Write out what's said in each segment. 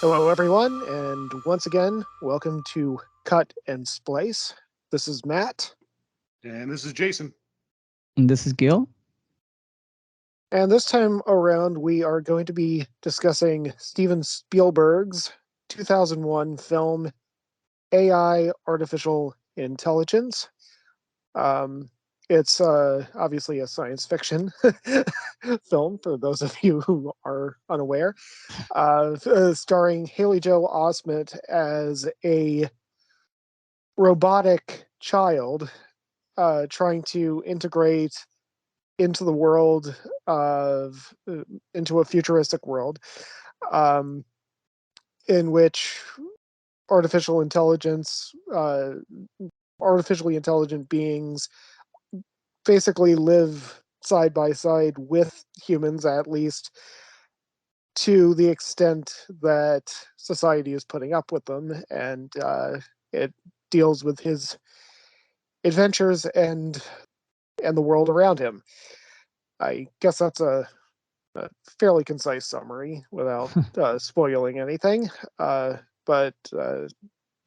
Hello, everyone, and once again, welcome to Cut and Splice. This is Matt, And this is Jason. And this is Gil. and this time around, we are going to be discussing Steven Spielberg's 2001 film AI Artificial Intelligence. It's obviously a science fiction film, for those of you who are unaware, starring Haley Joel Osment as a robotic child trying to integrate into the world of into a futuristic world um, in which artificial intelligence artificially intelligent beings basically live side by side with humans, at least to the extent that society is putting up with them, and it deals with his adventures and the world around him. I guess that's a fairly concise summary without spoiling anything. But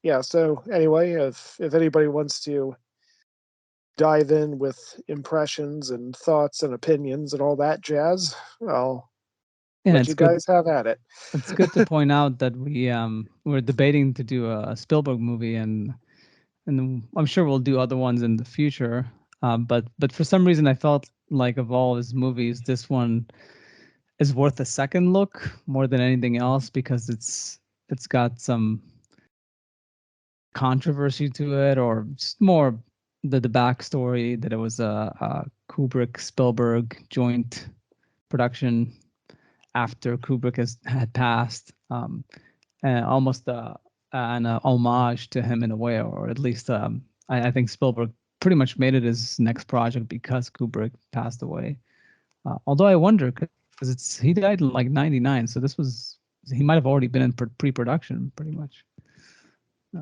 yeah, so anyway, if anybody wants to dive in with impressions and thoughts and opinions and all that jazz, I'll And let it's you good. guys have at it. It's good to point out that we're debating to do a Spielberg movie, and I'm sure we'll do other ones in the future. But for some reason, I felt like of all his movies, this one is worth a second look more than anything else because it's got some controversy to it, or just more the backstory that it was a Kubrick Spielberg joint production after Kubrick had passed, and almost an homage to him in a way, or at least I think Spielberg pretty much made it his next project because Kubrick passed away. Although I wonder, because he died in like '99, so he might have already been in pre-production pretty much.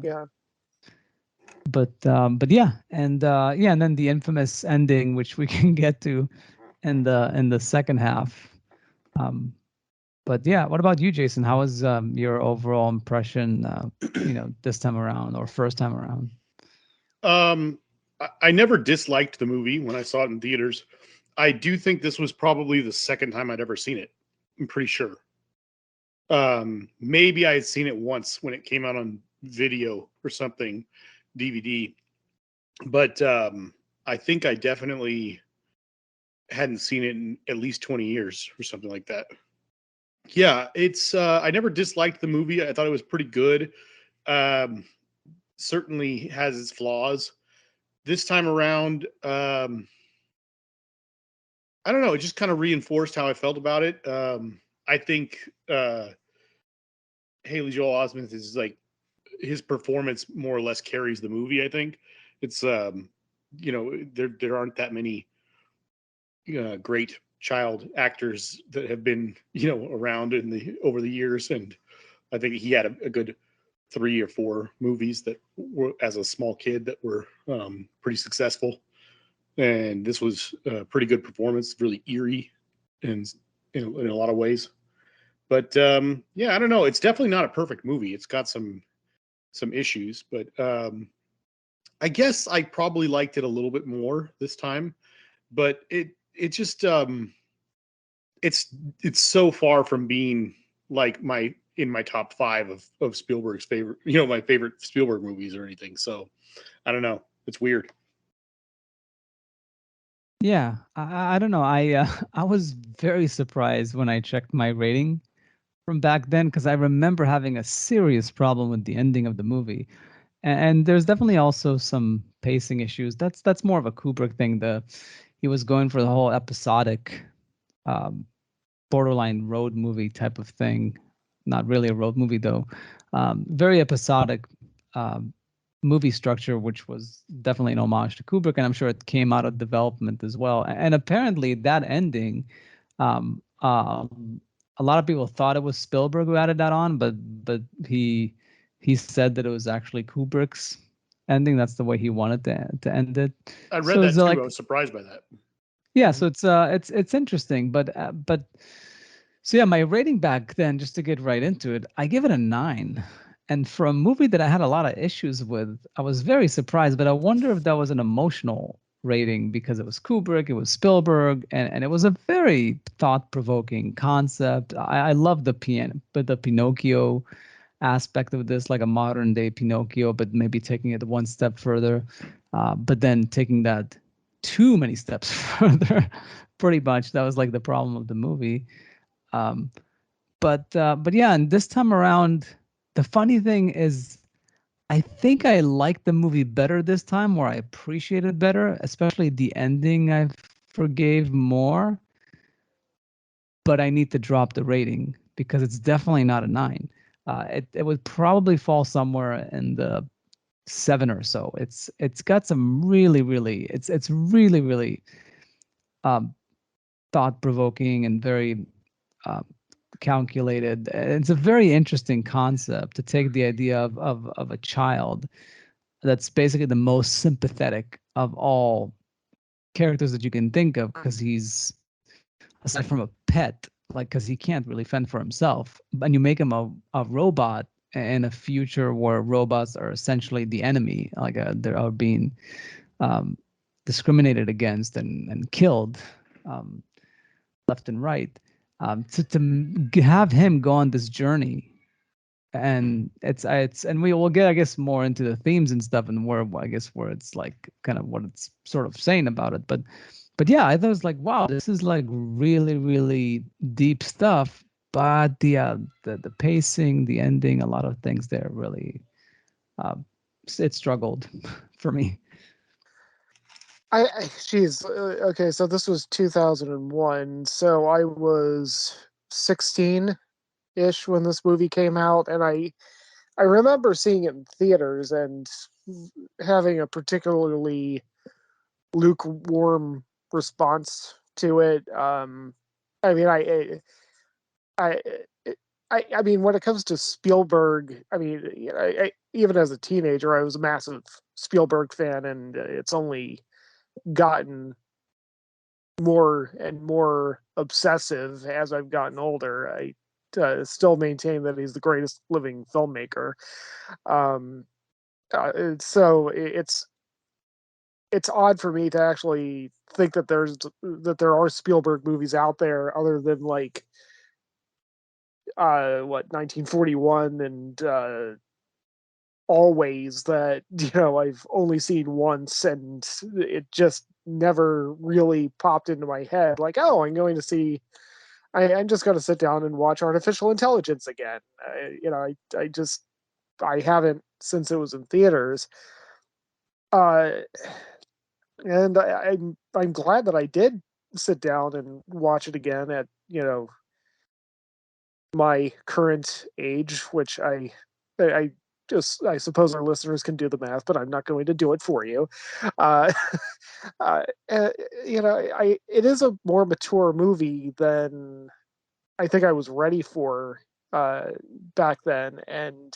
Yeah. But yeah, and then the infamous ending, which we can get to in the second half. But yeah, what about you, Jason? How was your overall impression, this time around or first time around? I never disliked the movie when I saw it in theaters. I do think this was probably the second time I'd ever seen it. I'm pretty sure. Maybe I had seen it once when it came out on video or something, DVD. But I think I definitely hadn't seen it in at least 20 years or something like that. Yeah, it's I never disliked the movie. I thought it was pretty good. Certainly has its flaws. This time around, I don't know. It just kind of reinforced how I felt about it. I think Haley Joel Osment is like his performance more or less carries the movie. I think it's there aren't that many great child actors that have been around over the years, and I think he had a good 3 or 4 movies that were as a small kid that were pretty successful, and this was a pretty good performance, really eerie and in a lot of ways. But yeah, I don't know, it's definitely not a perfect movie. It's got some issues, but I guess I probably liked it a little bit more this time. But it just it's so far from being like my top 5 of Spielberg's favorite, my favorite Spielberg movies or anything. So I don't know. It's weird. Yeah, I don't know. I was very surprised when I checked my rating from back then because I remember having a serious problem with the ending of the movie, and there's definitely also some pacing issues. That's more of a Kubrick thing. He was going for the whole episodic, um, borderline road movie type of thing. Not really a road movie though. Very episodic um, movie structure, which was definitely an homage to Kubrick, and I'm sure it came out of development as well. And apparently, that ending, a lot of people thought it was Spielberg who added that on, but he said that it was actually Kubrick's ending. That's the way he wanted to end it. I read that too. I was surprised by that. Yeah, so it's interesting, but So yeah, my rating back then, just to get right into it, I give it a 9. And for a movie that I had a lot of issues with, I was very surprised. But I wonder if that was an emotional rating because it was Kubrick, it was Spielberg, and it was a very thought-provoking concept. I love the Pinocchio aspect of this, like a modern day Pinocchio, but maybe taking it one step further, but then taking that too many steps further. Pretty much, that was like the problem of the movie. Um, but yeah, and this time around, the funny thing is, I think I liked the movie better this time, or I appreciated better, especially the ending. I forgave more, but I need to drop the rating because it's definitely not a 9. It would probably fall somewhere in the 7 or so. It's got some it's really um, thought provoking and very um, calculated. It's a very interesting concept to take the idea of a child that's basically the most sympathetic of all characters that you can think of, because he's, aside from a pet, like, because he can't really fend for himself, and you make him a robot in a future where robots are essentially the enemy, like they are being um, discriminated against and killed um, left and right. To have him go on this journey, and it's and we will get, I guess, more into the themes and stuff, and where, I guess, where it's like kind of what it's sort of saying about it. But yeah, I thought it was like, wow, this is like really deep stuff. But the pacing, the ending, a lot of things there really uh, it struggled for me. Geez, okay, so this was 2001, so I was 16-ish when this movie came out, and I remember seeing it in theaters and having a particularly lukewarm response to it. I mean, I, I mean, when it comes to Spielberg, I mean, you know, even as a teenager, I was a massive Spielberg fan, and it's only gotten more and more obsessive as I've gotten older. I still maintain that he's the greatest living filmmaker. Um, so it's odd for me to actually think that there are Spielberg movies out there other than like what 1941 and Always, that I've only seen once, and it just never really popped into my head like, oh, I'm just going to sit down and watch Artificial Intelligence again. I haven't since it was in theaters. Uh, and I'm glad that I did sit down and watch it again at my current age, which I just, I suppose our listeners can do the math, but I'm not going to do it for you. Uh, uh, uh, it is a more mature movie than I think I was ready for uh, back then, and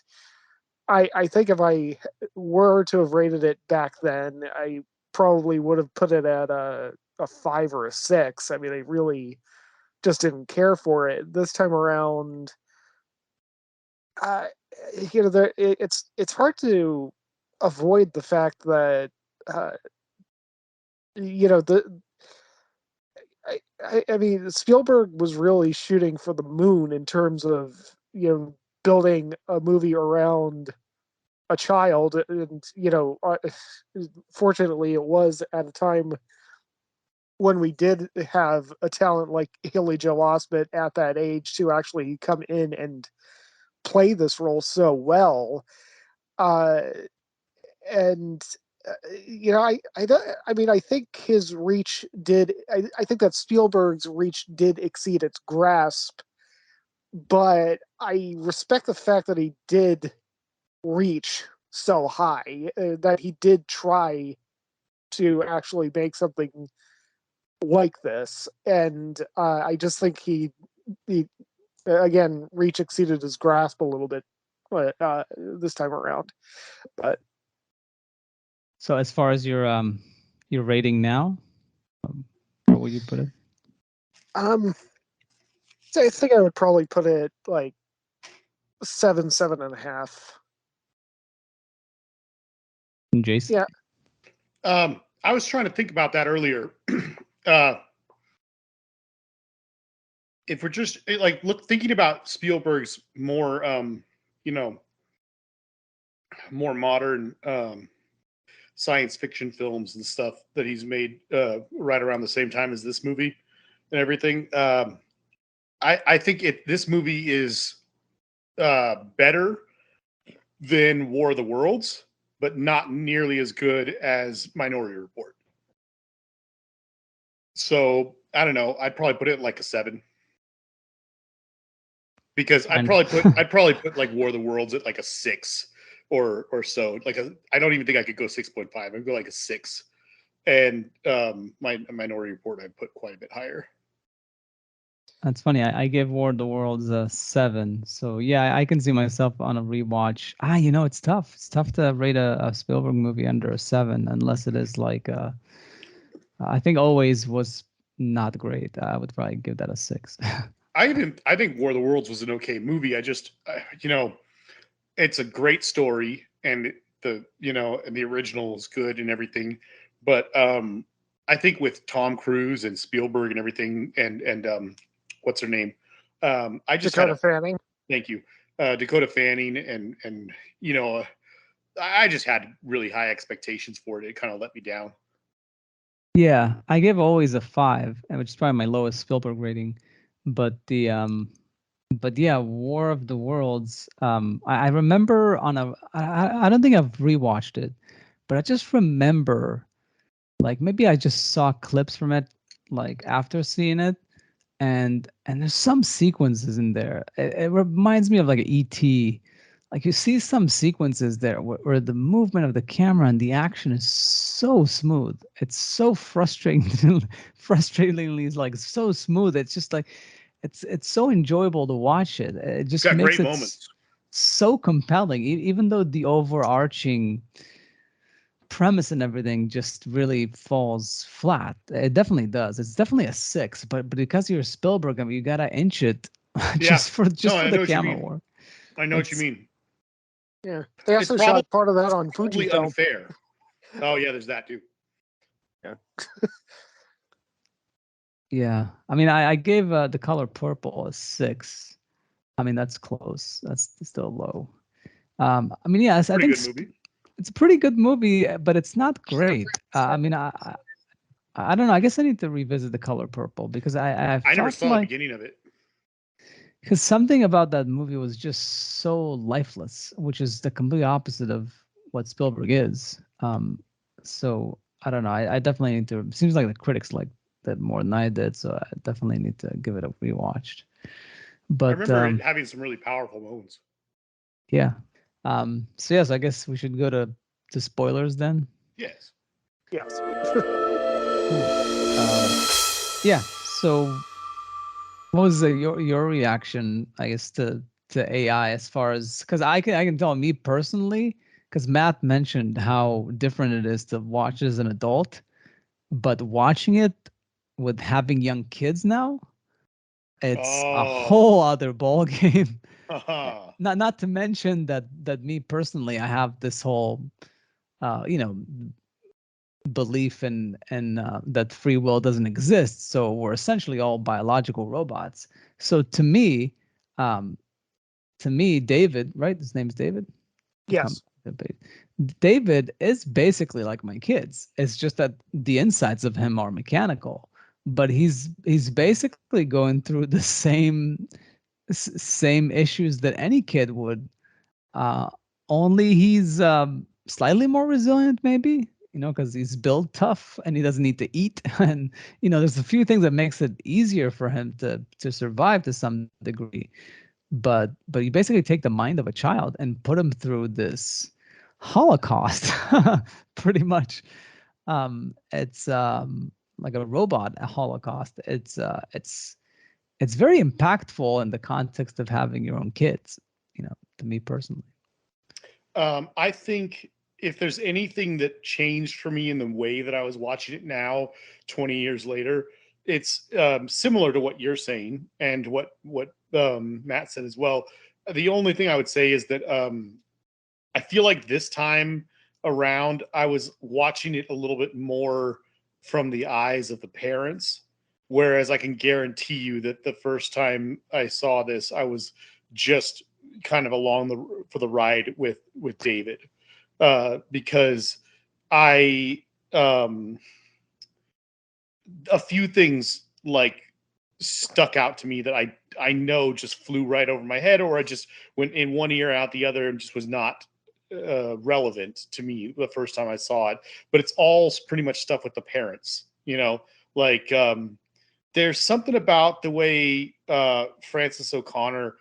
I think if I were to have rated it back then, I probably would have put it at a 5 or a 6. I mean, I really just didn't care for it. This time around, uh, it's hard to avoid the fact that uh, the I mean, Spielberg was really shooting for the moon in terms of building a movie around a child, and fortunately, it was at a time when we did have a talent like Haley Joel Osment at that age to actually come in and play this role so well. Uh, and I mean, I think his reach did. I think that Spielberg's reach did exceed its grasp, but I respect the fact that he did reach so high, that he did try to actually make something like this, and I just think he again reach exceeded his grasp a little bit this time around. But So as far as your rating now, where would you put it? um So I think I would probably put it like 7.5. Jason? Yeah. I was trying to think about that earlier. uh, if we're just like thinking about Spielberg's more, more modern science fiction films and stuff that he's made right around the same time as this movie and everything. I think this movie is better than War of the Worlds, but not nearly as good as Minority Report. So I don't know. I'd probably put it like a 7 because I'd probably put like War of the Worlds at like a 6 or so. I don't even think I could go 6.5. I'd go like a 6. And my Minority Report I'd put quite a bit higher. That's funny. I gave War of the Worlds a 7. So yeah, I can see myself on a rewatch. It's tough. It's tough to rate a Spielberg movie under a 7 unless it is like I think Always was not great. I would probably give that a 6. I think War of the Worlds was an okay movie. I just it's a great story and the original is good and everything. But I think with Tom Cruise and Spielberg and everything and what's her name? I just Dakota Fanning. Thank you. Dakota Fanning and I just had really high expectations for it. It kind of let me down. Yeah, I give Always a 5, which is probably my lowest Spielberg rating. But yeah, War of the Worlds. I remember I don't think I've rewatched it, but I just remember, like maybe I just saw clips from it, like after seeing it, and there's some sequences in there. It reminds me of like E.T. Like you see some sequences there where the movement of the camera and the action is so smooth. It's so frustratingly like so smooth. It's just like it's so enjoyable to watch it. It It's just got makes great it moments. so compelling, even though the overarching premise and everything just really falls flat. It definitely does. It's definitely a 6, but because you're Spielberg, I mean, you gotta inch it just for I the know what you camera mean. work. I know what you mean. Yeah. They It's also probably shot part of that on totally Fujifilm. unfair. Oh yeah, there's that too. Yeah. Yeah, I mean, I gave The Color Purple a 6. I mean, that's close. That's still low. I mean, yes, I Pretty think good movie. it's a pretty good movie, but it's not great. I mean, I don't know. I guess I need to revisit The Color Purple because I I never felt saw the like, beginning of it. because something about that movie was just so lifeless, which is the complete opposite of what Spielberg is. So I don't know. I definitely need to. Seems like the critics like that more than I did, so I definitely need to give it a rewatched. I But remember it having some really powerful moments. yeah. So yes, I guess we should go to spoilers then. Yes. Yes. Yeah. So what was your reaction, I guess, to AI as far as, because I can tell me personally, because Matt mentioned how different it is to watch as an adult, but watching it with having young kids now, it's a Oh. whole other ball game. Haha. Not to mention that me personally, I have this whole you know, belief in that free will doesn't exist. So we're essentially all biological robots. So um, to me, David, right? His name's David. Yes. David is basically like my kids. It's just that the insides of him are mechanical, but he's basically going through the same issues that any kid would. Uh, Only he's slightly more resilient, maybe, because he's built tough and he doesn't need to eat. And there's a few things that makes it easier for him to survive to some degree. But you basically take the mind of a child and put him through this holocaust, pretty much. It's like a robot, a holocaust. It's very impactful in the context of having your own kids. To me personally. I think if there's anything that changed for me in the way that I was watching it now, 20 years later, it's similar to what you're saying and what Matt said as well. The only thing I would say is that I feel like this time around I was watching it a little bit more from the eyes of the parents, whereas I can guarantee you that the first time I saw this, I was just kind of along for the ride with David, because I a few things like stuck out to me that I know just flew right over my head, or I just went in one ear out the other and just was not relevant to me the first time I saw it. But it's all pretty much stuff with the parents, like there's something about the way Frances O'Connor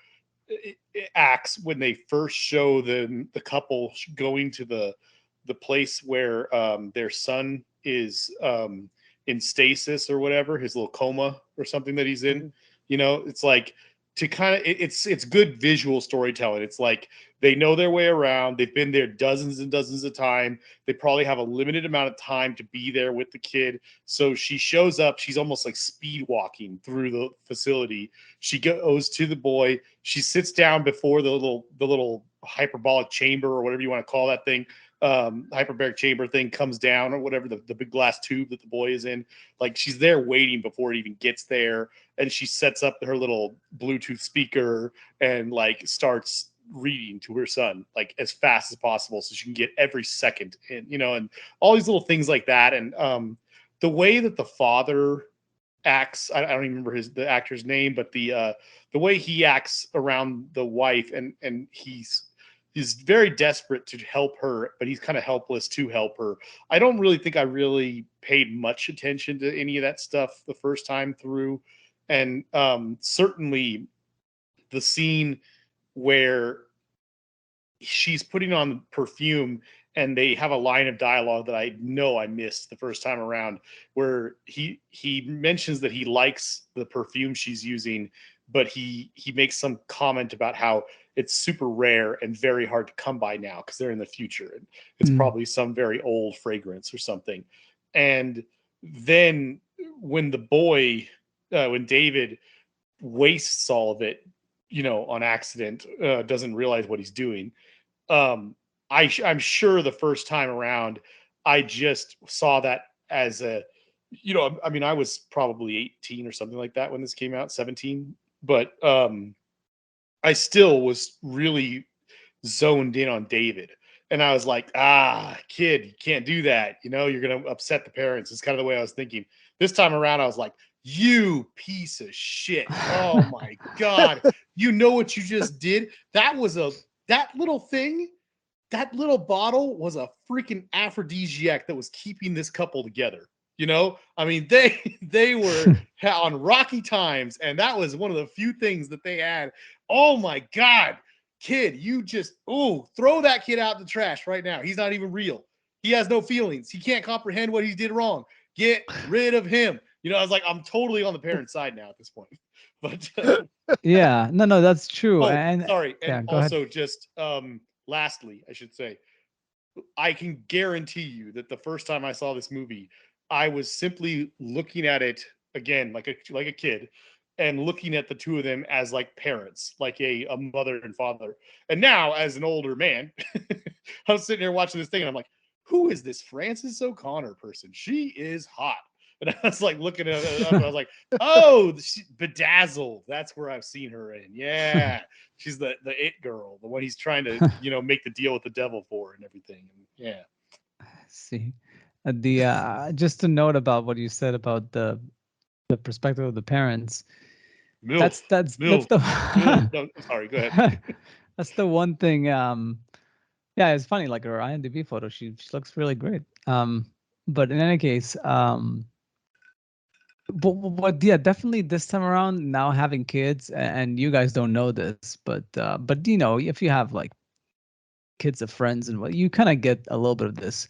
acts when they first show the couple going to the place where their son is in stasis or whatever, his little coma or something that he's in. It's like to kind of it's good visual storytelling. It's like they know their way around. They've been there dozens and dozens of times. They probably have a limited amount of time to be there with the kid. So she shows up. She's almost like speed walking through the facility. She goes to the boy. She sits down before the little hyperbolic chamber or whatever you want to call that thing. Hyperbaric chamber thing comes down or whatever, the big glass tube that the boy is in. Like she's there waiting before it even gets there, and she sets up her little Bluetooth speaker and like starts reading to her son like as fast as possible so she can get every second in, and all these little things like that. And the way that the father acts, I don't even remember the actor's name, but the way he acts around the wife, and he's very desperate to help her, but he's kind of helpless to help her. I don't really think I really paid much attention to any of that stuff the first time through. And certainly the scene where she's putting on perfume and they have a line of dialogue that I know I missed the first time around, where he mentions that he likes the perfume she's using, but he makes some comment about how it's super rare and very hard to come by now because they're in the future. And it's probably some very old fragrance or something. And then when when David wastes all of it, on accident, doesn't realize what he's doing. I'm sure the first time around, I just saw that as I was probably 18 or something like that when this came out, 17. But I still was really zoned in on David. And I was like, kid, you can't do that. You're going to upset the parents. It's kind of the way I was thinking. This time around, I was like, you piece of shit. Oh my God. You know what you just did? That little thing, that little bottle was a freaking aphrodisiac that was keeping this couple together. I mean, they were on rocky times, and that was one of the few things that they had. Oh my God, kid, you just throw that kid out in the trash right now. He's not even real. He has no feelings. He can't comprehend what he did wrong. Get rid of him. I was like, I'm totally on the parent side now at this point. But yeah, no, that's true. Sorry, and go also ahead. just lastly, I should say, I can guarantee you that the first time I saw this movie, I was simply looking at it again like a kid, and looking at the two of them as like parents, like a mother and father. And now, as an older man, I'm sitting here watching this thing, and I'm like, who is this Frances O'Connor person? She is hot. And I was like looking at it, I was like, oh, Bedazzled. That's where I've seen her in. Yeah. She's the it girl, the one he's trying to, make the deal with the devil for and everything. And yeah. See, the just a note about what you said about the perspective of the parents. Milf. That's Milf. the Milf. No, sorry, go ahead. that's the one thing. Yeah, it's funny. Like her IMDb photo, she looks really great. But in any case, but yeah, definitely this time around, now having kids, and you guys don't know this, but if you have like kids of friends and what, you kind of get a little bit of this.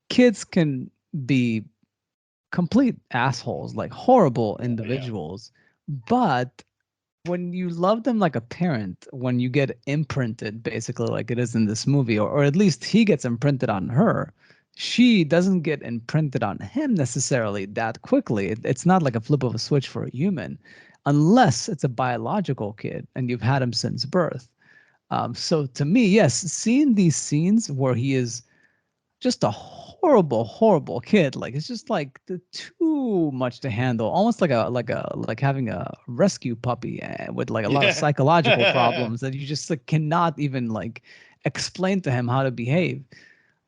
Kids can be complete assholes, like horrible individuals, but when you love them like a parent, when you get imprinted basically like it is in this movie, or at least he gets imprinted on her, she doesn't get imprinted on him necessarily that quickly. It's not like a flip of a switch for a human, unless it's a biological kid and you've had him since birth. So to me, yes, seeing these scenes where he is just a horrible, horrible kid, like it's just like too much to handle, almost like having a rescue puppy with like a lot of Yeah. psychological problems that you just like cannot even like explain to him how to behave.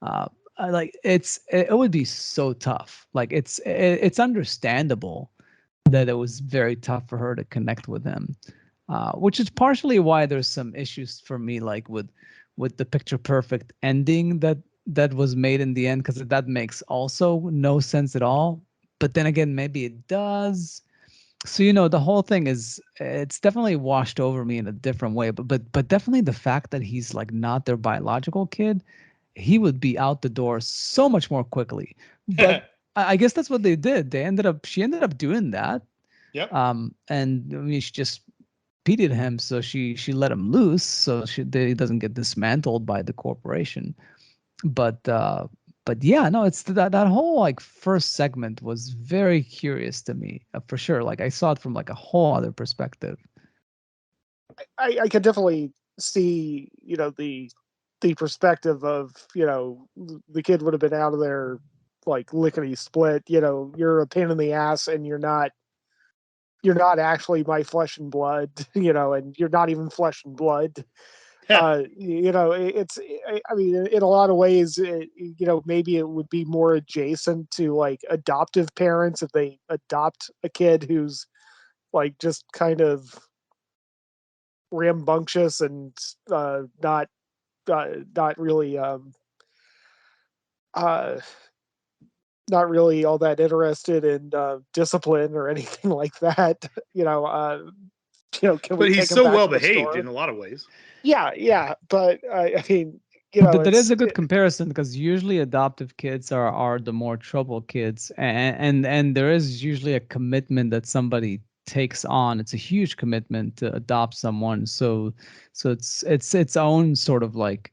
uh like it would be so tough. Like it's understandable that it was very tough for her to connect with him, which is partially why there's some issues for me, like with the picture perfect ending that was made in the end, because that makes also no sense at all. But then again, maybe it does. So the whole thing is, it's definitely washed over me in a different way. But definitely the fact that he's like not their biological kid, he would be out the door so much more quickly. But I guess that's what they did. She ended up doing that. Yep. And I mean, she just pitied him, so she let him loose, so he doesn't get dismantled by the corporation. But yeah, no, it's that whole like first segment was very curious to me, for sure. Like I saw it from like a whole other perspective. I could definitely see, the perspective of, the kid would have been out of there like lickety split. You're a pain in the ass, and you're not actually my flesh and blood, and you're not even flesh and blood. It's, I mean, in a lot of ways, maybe it would be more adjacent to like adoptive parents if they adopt a kid who's like just kind of rambunctious and not really uh, not really all that interested in discipline or anything like that. Can we But take he's him so back well to the behaved store? in a lot of ways. Yeah, but I mean, That is a good comparison, because usually adoptive kids are the more trouble kids, and there is usually a commitment that somebody takes on. It's a huge commitment to adopt someone, so it's its own sort of like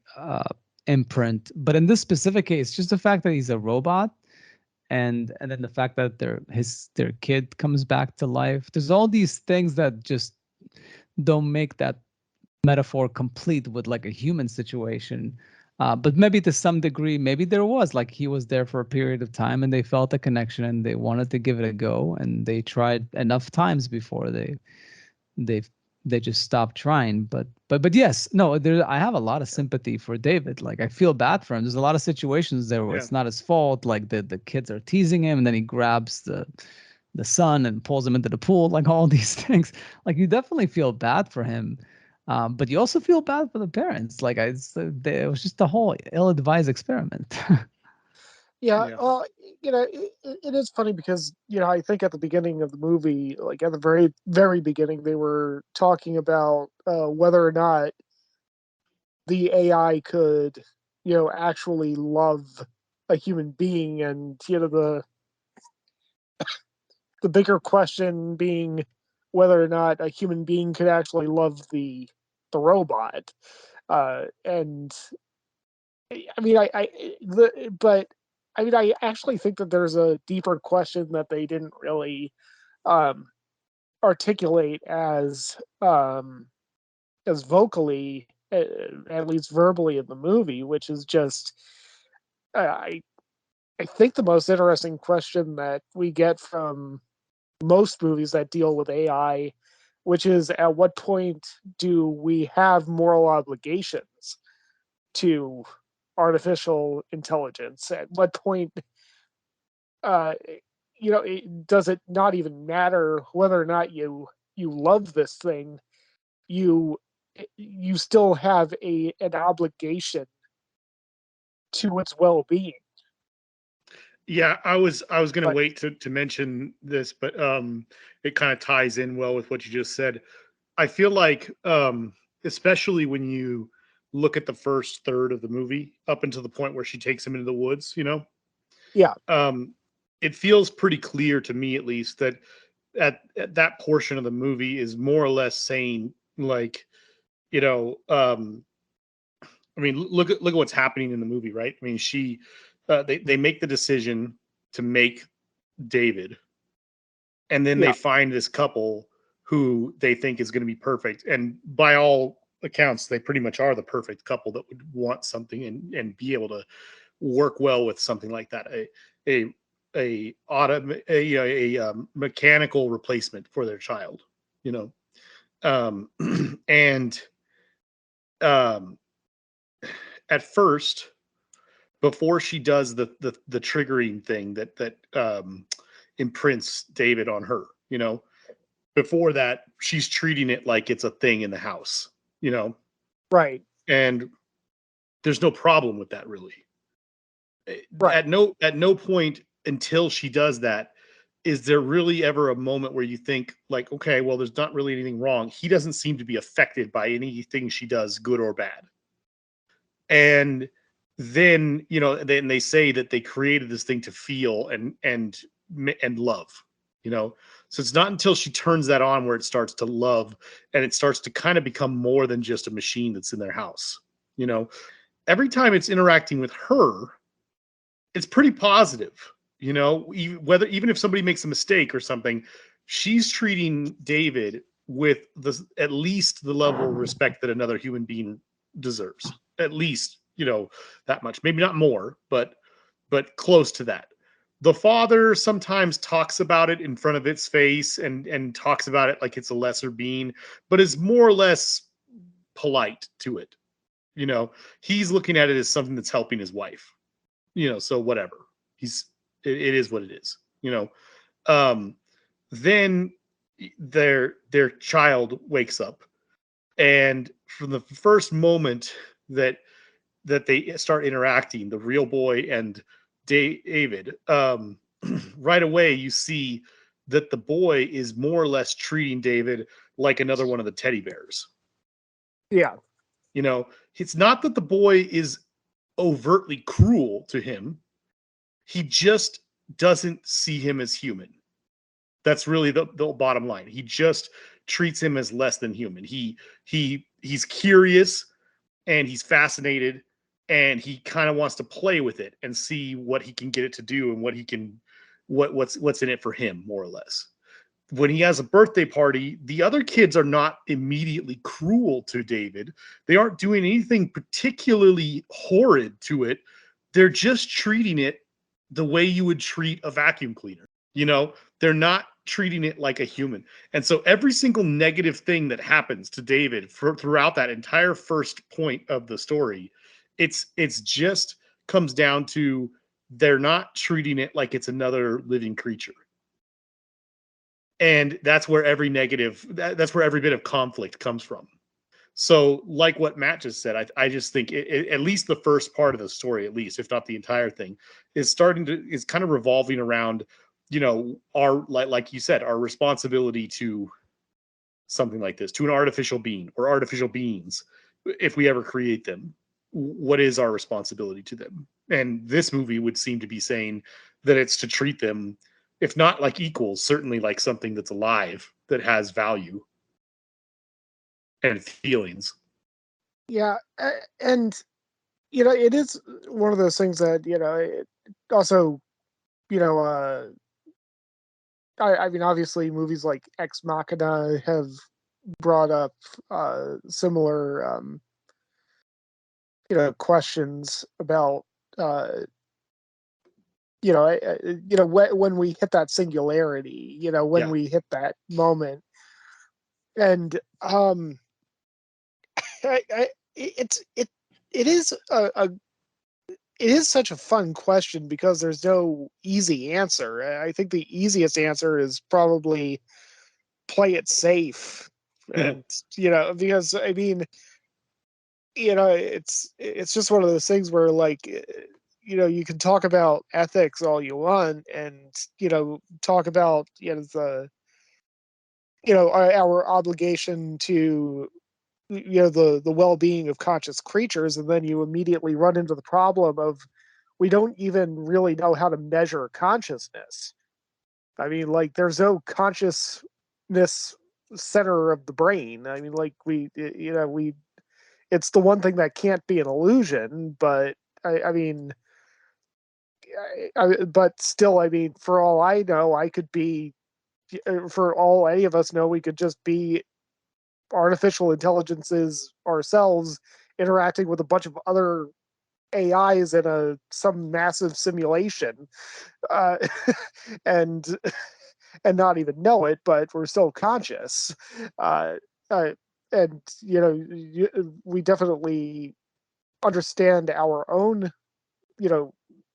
imprint. But in this specific case, just the fact that he's a robot, and then the fact that their kid comes back to life. There's all these things that just don't make that metaphor complete with like a human situation. But maybe to some degree, maybe there was like he was there for a period of time and they felt a connection and they wanted to give it a go, and they tried enough times before they they just stopped trying. But yes, no, there, I have a lot of sympathy for David. Like I feel bad for him. There's a lot of situations there where Yeah. it's not his fault. Like the kids are teasing him, and then he grabs the son and pulls him into the pool. Like all these things. Like you definitely feel bad for him. But you also feel bad for the parents. Like it was just a whole ill-advised experiment. Yeah, Yeah. well, it is funny because I think at the beginning of the movie, like at the very very beginning, they were talking about whether or not the AI could actually love a human being, and the bigger question being whether or not a human being could actually love the robot. And I mean, but I mean, I actually think that there's a deeper question that they didn't really um, articulate as vocally, at least verbally in the movie, which is just I I think the most interesting question that we get from most movies that deal with AI, which is at what point do we have moral obligations to artificial intelligence? At what point, uh, does it not even matter whether or not you love this thing? You you still have an obligation to its well-being. Yeah, I was gonna But wait to mention this, but it kind of ties in well with what you just said. I feel like especially when you look at the first third of the movie up until the point where she takes him into the woods, yeah, um it feels pretty clear to me at least that at that portion of the movie is more or less saying like, you know, I mean, look at what's happening in the movie, right? I mean, she they make the decision to make David, and then they find this couple who they think is going to be perfect, and by all accounts, they pretty much are the perfect couple that would want something and be able to work well with something like that. A mechanical replacement for their child, you know. And at first, before she does the triggering thing that imprints David on her, you know, before that, she's treating it like it's a thing in the house, you know. Right. And there's no problem with that, really. Right. At no point until she does that is there really ever a moment where you think like, okay, well, there's not really anything wrong. He doesn't seem to be affected by anything she does, good or bad. And then, you know, then they say that they created this thing to feel and love, you know. So it's not until she turns that on where it starts to love, and it starts to kind of become more than just a machine that's in their house, you know. Every time it's interacting with her, it's pretty positive, you know. Even if somebody makes a mistake or something, she's treating David with at least the level of respect that another human being deserves. At least, you know, that much. Maybe not more, but close to that. The father sometimes talks about it in front of its face and talks about it like it's a lesser being, but is more or less polite to it. You know, he's looking at it as something that's helping his wife. You know, so whatever. It is what it is. You know, then their child wakes up, and from the first moment that they start interacting, the real boy and David, right away you see that the boy is more or less treating David like another one of the teddy bears. Yeah. You know, it's not that the boy is overtly cruel to him. He just doesn't see him as human. That's really the bottom line. He just treats him as less than human. He's curious and he's fascinated, and he kind of wants to play with it and see what he can get it to do and what's in it for him, more or less. When he has a birthday party, the other kids are not immediately cruel to David. They aren't doing anything particularly horrid to it. They're just treating it the way you would treat a vacuum cleaner. You know, they're not treating it like a human. And so every single negative thing that happens to David throughout that entire first point of the story, it's just comes down to they're not treating it like it's another living creature. And that's where every that's where every bit of conflict comes from. So like what Matt just said, I just think at least the first part of the story, at least if not the entire thing, is kind of revolving around, you know, our like you said, our responsibility to something like this, to an artificial being or artificial beings. If we ever create them, what is our responsibility to them? And this movie would seem to be saying that it's to treat them, if not like equals, certainly like something that's alive, that has value and feelings. Yeah. And, you know, it is one of those things that, you know, it also, you know, I mean, obviously movies like Ex Machina have brought up similar, you know, questions about, uh, you know, when we hit that singularity, you know, when Yeah. we hit that moment, and it's it is it is such a fun question because there's no easy answer. I think the easiest answer is probably play it safe, and you know, because I mean, you know, it's just one of those things where like, you know, you can talk about ethics all you want, and you know, talk about, you know, our obligation to, you know, the well-being of conscious creatures, and then you immediately run into the problem of we don't even really know how to measure consciousness. I mean, like, there's no consciousness center of the brain. I mean, like, you know, it's the one thing that can't be an illusion, but I mean, but still, I mean, for all I know, I could be, for all any of us know, we could just be artificial intelligences ourselves interacting with a bunch of other AIs in some massive simulation, uh, and and not even know it, but we're still conscious. Uh, uh, and we definitely understand our own,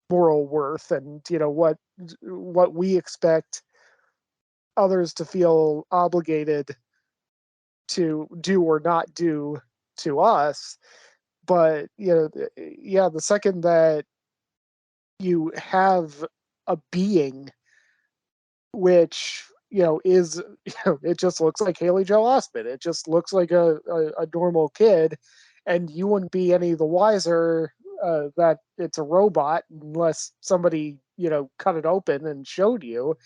moral worth, and what we expect others to feel obligated to do or not do to us. But yeah, the second that you have a being which is it just looks like Haley Joel Osment. It just looks like a normal kid, and you wouldn't be any the wiser that it's a robot unless somebody cut it open and showed you.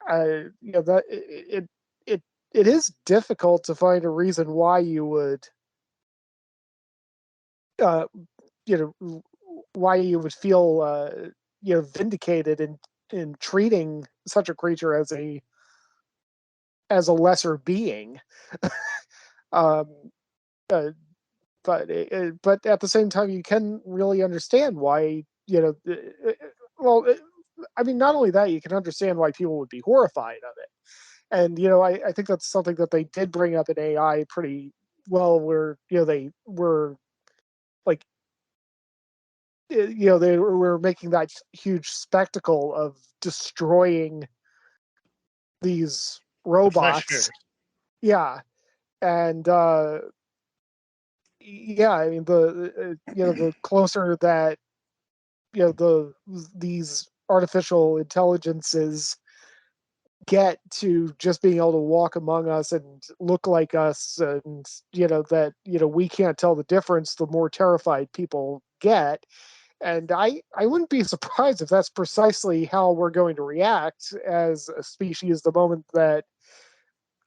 That it is difficult to find a reason why you would uh, why you would feel vindicated in treating such a creature as a lesser being. um, uh, but at the same time, you can really understand why well, I mean, not only that, you can understand why people would be horrified of it. And I think that's something that they did bring up in AI pretty well, where they were like they were making that huge spectacle of destroying these The flesh robots. fairs. Yeah, and yeah, I mean the closer that these artificial intelligences get to just being able to walk among us and look like us, and that we can't tell the difference, the more terrified people get. And I wouldn't be surprised if that's precisely how we're going to react as a species the moment that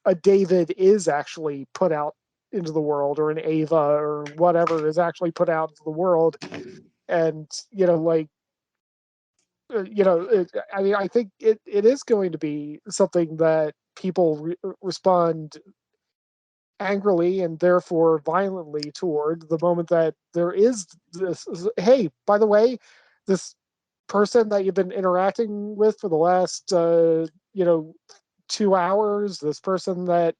a David is actually put out into the world, or an Ava or whatever is actually put out into the world. And I mean, I think it is going to be something that people respond angrily and therefore violently toward the moment that there is this. Hey, by the way, this person that you've been interacting with for the last 2 hours, this person that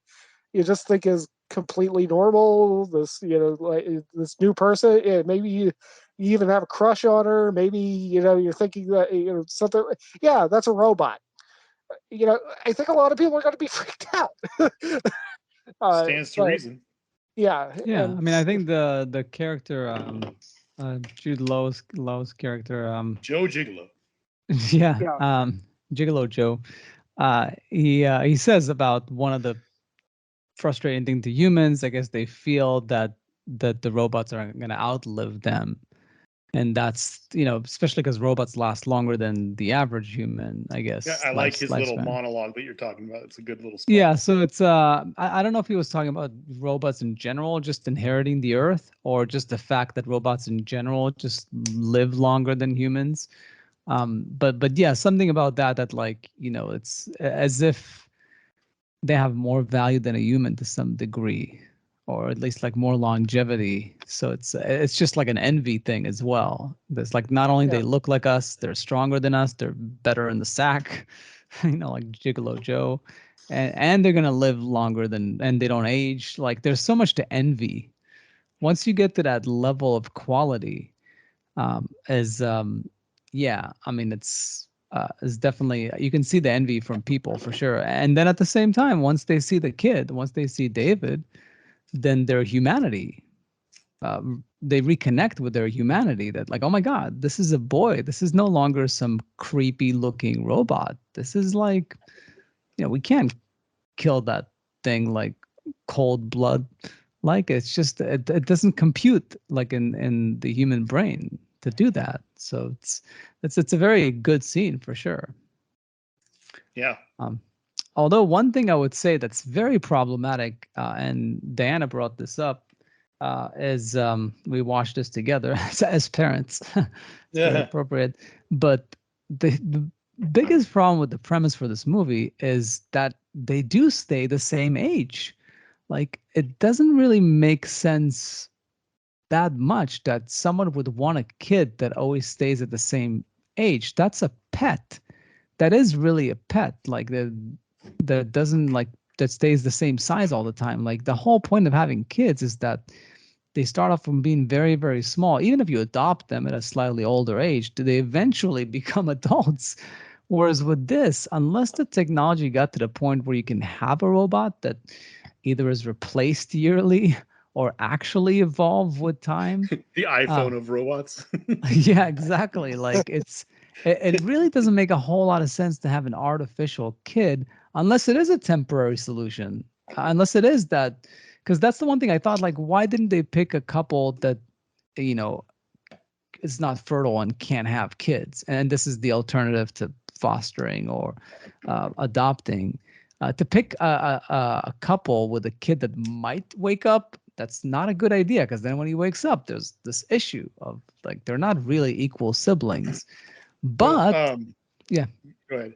you just think is completely normal, this like this new person, maybe you even have a crush on her, maybe you're thinking that something, yeah, that's a robot. I think a lot of people are going to be freaked out. Stands to But reason. yeah, Yeah, I and mean, I think the character, Jude Low's character, Joe Gigolo. yeah, yeah, Gigolo Joe, he says about one of the frustrating thing to humans. I guess they feel that the robots are going to outlive them, and that's especially because robots last longer than the average human. I Yeah, guess I like his little lifespan. monologue that you're talking about. It's a good little spot. Yeah, so it's I don't know if he was talking about robots in general just inheriting the earth, or just the fact that robots in general just live longer than humans. But yeah, something about that like, it's as if they have more value than a human to some degree, or at least like more longevity. So it's just like an envy thing as well. There's like, not only yeah, they look like us, they're stronger than us, they're better in the sack, like Gigolo Joe, and they're gonna live longer than, and they don't age. Like, there's so much to envy. Once you get to that level of quality, as yeah, I mean, it's definitely, you can see the envy from people for sure. And then at the same time, once they see the kid, once they see David, then their humanity, they reconnect with their humanity, that like, oh my god, this is a boy, this is no longer some creepy looking robot, this is like, we can't kill that thing like cold blood. Like, it's just, it doesn't compute like in the human brain to do that. So it's a very good scene for sure. Yeah. um Although one thing I would say that's very problematic, and Diana brought this up, as we watched this together as parents. It's very Yeah. appropriate. But the biggest problem with the premise for this movie is that they do stay the same age. Like, it doesn't really make sense that much that someone would want a kid that always stays at the same age. That's a pet. That is really a pet. Like, that doesn't, like, that stays the same size all the time. Like, the whole point of having kids is that they start off from being very, very small. Even if you adopt them at a slightly older age, do they eventually become adults? Whereas with this, unless the technology got to the point where you can have a robot that either is replaced yearly or actually evolve with time. The iPhone of robots. Yeah, exactly. Like, it really doesn't make a whole lot of sense to have an artificial kid unless it is a temporary solution. Unless it is that, because that's the one thing I thought, like, why didn't they pick a couple that, you know, is not fertile and can't have kids? And this is the alternative to fostering or adopting. To pick a couple with a kid that might wake up, that's not a good idea, because then when he wakes up, there's this issue of, like, they're not really equal siblings. But yeah, Go ahead.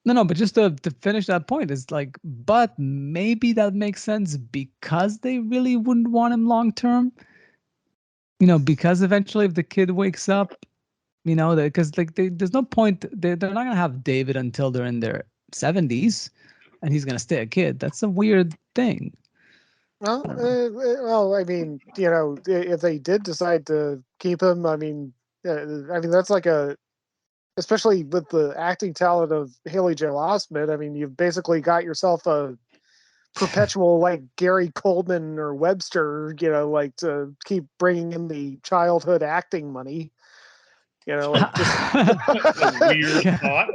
no, but just to finish that point is like, but maybe that makes sense because they really wouldn't want him long term. Because eventually if the kid wakes up, because like there's no point, they're not gonna have David until they're in their 70s, and he's gonna stay a kid. That's a weird thing. Well, I don't know. well, I mean, if they did decide to keep him, that's like especially with the acting talent of Haley Joel Osment. I mean, you've basically got yourself a perpetual like Gary Coleman or Webster, like to keep bringing in the childhood acting money. Like just That's a weird Yeah, thought.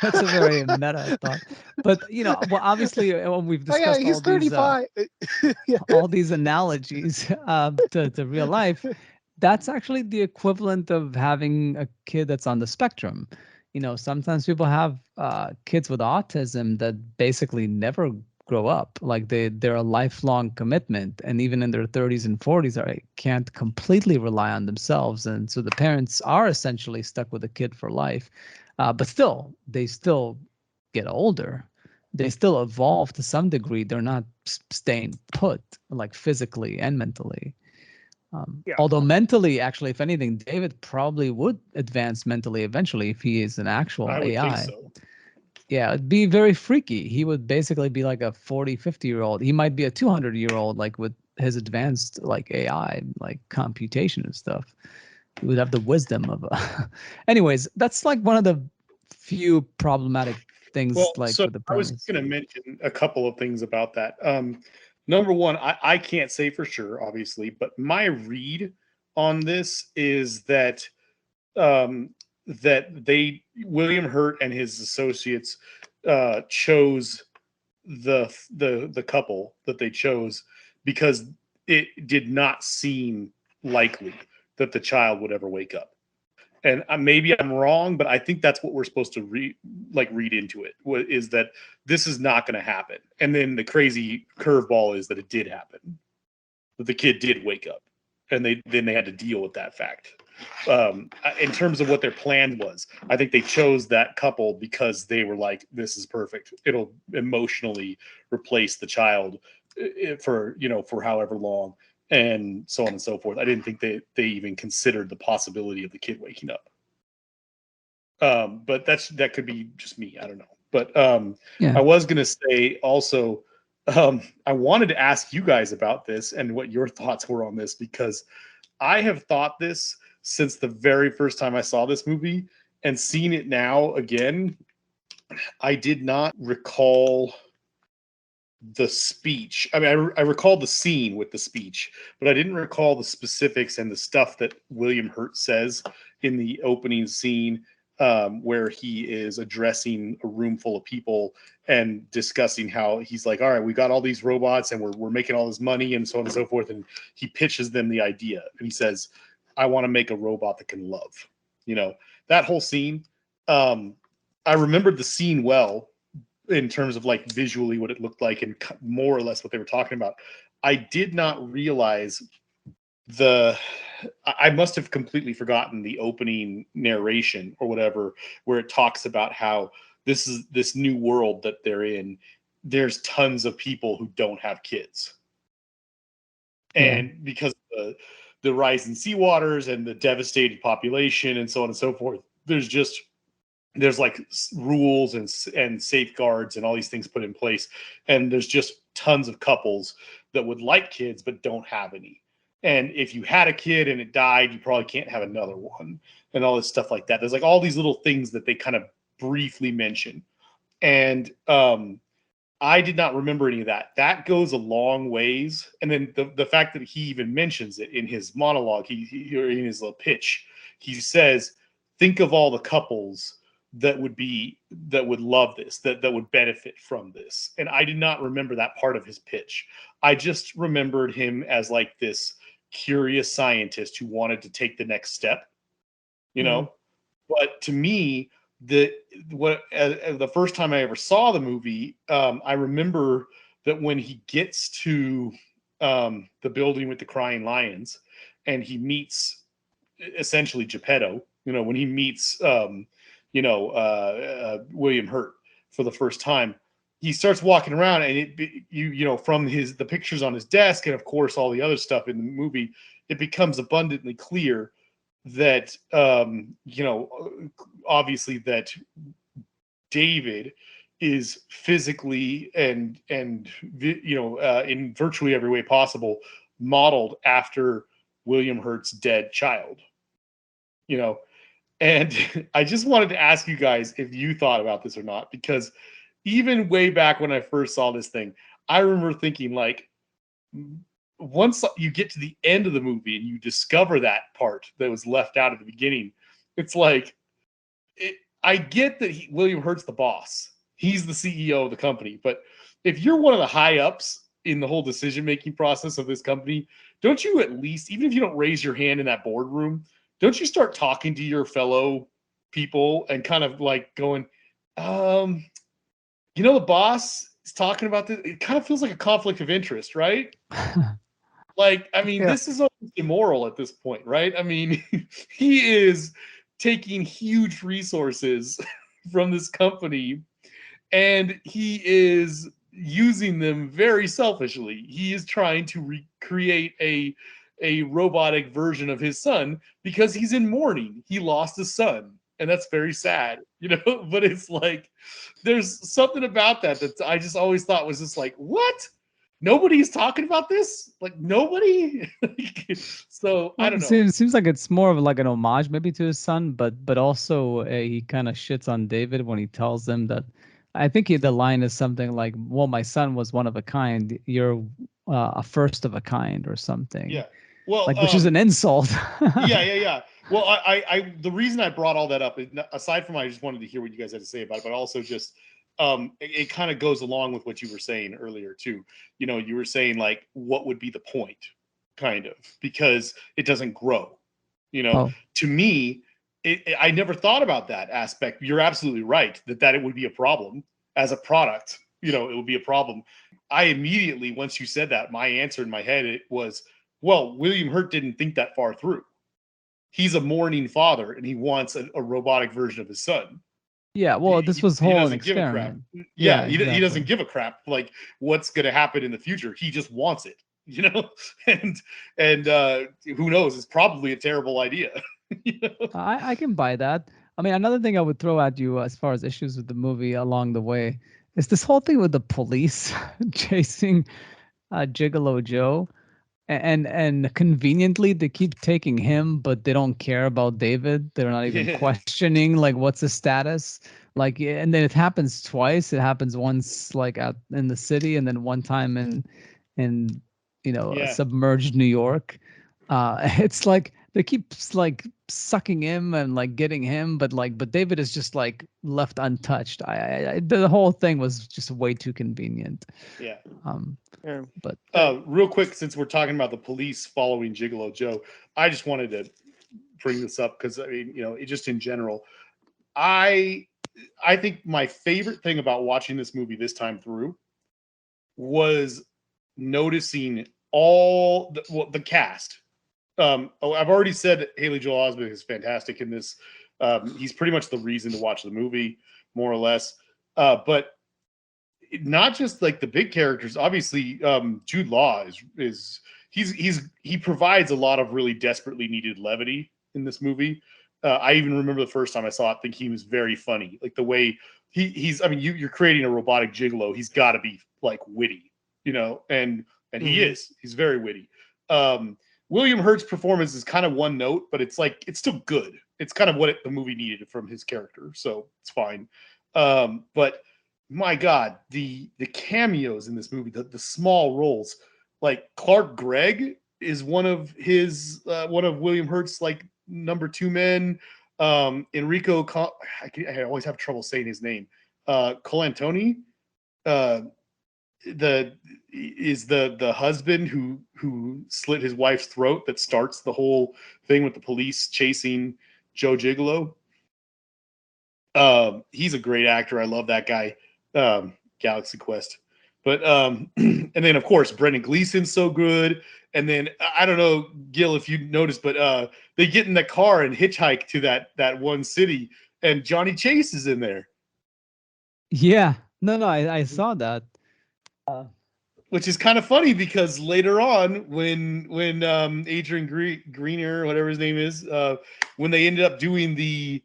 that's a very meta thought. But well, obviously, when we've oh yeah, discussed he's 35. Yeah. all these analogies to real life, that's actually the equivalent of having a kid that's on the spectrum. Sometimes people have kids with autism that basically never grow up. Like, they're a lifelong commitment, and even in their 30s and 40s, can't completely rely on themselves, and so the parents are essentially stuck with the kid for life. But still, they still get older. They still evolve to some degree. They're not staying put, like, physically and mentally. Yeah. Although mentally, actually, if anything, David probably would advance mentally eventually if he is an actual I would think AI. so. Yeah, it'd be very freaky. He would basically be like a 40, 50-year-old. He might be a 200-year-old, like, with his advanced, like, AI, like, computation and stuff. He would have the wisdom of a. Anyways, that's like one of the few problematic things, Well, like, so with the I was premise. going to mention a couple of things about that. Number one, I can't say for sure, obviously, but my read on this is that um, William Hurt and his associates chose the couple that they chose because it did not seem likely that the child would ever wake up. And maybe I'm wrong, but I think that's what we're supposed to read into it, is that this is not going to happen. And then the crazy curveball is that it did happen, that the kid did wake up, and they had to deal with that fact. In terms of what their plan was, I think they chose that couple because they were like, this is perfect. It'll emotionally replace the child for however long, and so on and so forth. I didn't think they even considered the possibility of the kid waking up. But that could be just me. I don't know. But Yeah. I was going to say also, I wanted to ask you guys about this and what your thoughts were on this, because I have thought this since the very first time I saw this movie, and seen it now again. I did not recall the speech. I mean, I recall the scene with the speech, but I didn't recall the specifics and the stuff that William Hurt says in the opening scene, where he is addressing a room full of people and discussing how he's like, all right, we got all these robots and we're making all this money and so on and so forth. And he pitches them the idea and he says, I want to make a robot that can love. That whole scene. I remembered the scene well, in terms of like visually what it looked like and more or less what they were talking about. I did not realize I must have completely forgotten the opening narration or whatever, where it talks about how this new world that they're in. There's tons of people who don't have kids, Yeah. and because of the rise in seawaters and the devastated population and so on and so forth, there's like rules and safeguards and all these things put in place, and there's just tons of couples that would like kids but don't have any. And if you had a kid and it died, you probably can't have another one, and all this stuff like that. There's like all these little things that they kind of briefly mention. And I did not remember any of that. That goes a long ways. And then the fact that he even mentions it in his monologue, or in his little pitch, he says, think of all the couples that would love this, that would benefit from this. And I did not remember that part of his pitch. I just remembered him as like this curious scientist who wanted to take the next step, you Mhm. know? But to me, the first time I ever saw the movie, I remember that when he gets to the building with the crying lions, and he meets essentially Geppetto. When he meets William Hurt for the first time, he starts walking around, and from the pictures on his desk, and of course all the other stuff in the movie, it becomes abundantly clear that obviously that David is physically and in virtually every way possible modeled after William Hurt's dead child. And I just wanted to ask you guys if you thought about this or not, because even way back when I first saw this thing, I remember thinking, like, once you get to the end of the movie and you discover that part that was left out at the beginning, it's like, I get that William Hurt's the boss. He's the CEO of the company. But if you're one of the high ups in the whole decision-making process of this company, don't you at least, even if you don't raise your hand in that boardroom, don't you start talking to your fellow people and kind of like going, the boss is talking about this. It kind of feels like a conflict of interest, right? Like, I mean, Yeah. this is almost immoral at this point, right? I mean, he is taking huge resources from this company, and he is using them very selfishly. He is trying to recreate a robotic version of his son because he's in mourning. He lost a son, and that's very sad, But it's like, there's something about that I just always thought was just like, what? Nobody's talking about this? Like, nobody? So I Well, don't it know. seems like it's more of like an homage maybe to his son, but also he kind of shits on David when he tells them that. I think the line is something like, "Well, my son was one of a kind. You're a first of a kind," or something, Yeah. Well, like, which is an insult. yeah. Well, the reason I brought all that up, aside from I just wanted to hear what you guys had to say about it, but also just it kind of goes along with what you were saying earlier too. You were saying, like, what would be the point, kind of, because it doesn't grow. Oh, To me, I never thought about that aspect. You're absolutely right that it would be a problem as a product. It would be a problem. I immediately, once you said that, my answer in my head it was, well, William Hurt didn't think that far through. He's a mourning father, and he wants a robotic version of his son. yeah. Well, this was He whole an doesn't give a crap. experiment. Yeah, Yeah, he doesn't exactly. give a crap like what's going to happen in the future. He just wants it, and who knows? It's probably a terrible idea. you know? I can buy that. I mean, another thing I would throw at you as far as issues with the movie along the way is this whole thing with the police chasing Gigolo Joe. And conveniently they keep taking him, but they don't care about David. They're not even Yeah, questioning like what's his status. Like, yeah, and then it happens twice. It happens once like out in the city, and then one time in yeah, submerged New York. It's like they keep like sucking him and like getting him, but David is just like left untouched. The whole thing was just way too convenient. yeah. Um, Yeah. but Real quick, since we're talking about the police following Gigolo Joe, I just wanted to bring this up because I mean, just in general, I think my favorite thing about watching this movie this time through was noticing all the cast. I've already said Haley Joel Osment is fantastic in this. He's pretty much the reason to watch the movie, more or less. But not just like the big characters. Obviously, Jude Law he provides a lot of really desperately needed levity in this movie. I even remember the first time I saw it, think he was very funny. Like the way he's. I mean, you're creating a robotic gigolo. He's got to be like witty, and he is. He's very witty. William Hurt's performance is kind of one note, but it's still good. It's kind of what the movie needed from his character, so it's fine. But my God, the cameos in this movie, the small roles, like Clark Gregg is one of William Hurt's like number two men. Enrico, I always have trouble saying his name. Colantoni, the husband who slit his wife's throat that starts the whole thing with the police chasing Joe Gigolo. He's a great actor. I love that guy. Galaxy Quest. But and then of course Brendan Gleeson's so good. And then I don't know, Gil, if you noticed, but they get in the car and hitchhike to that one city, and Johnny Chase is in there. Yeah. No, I saw that. Which is kind of funny because later on, when Adrian Grenier, whatever his name is, when they ended up doing the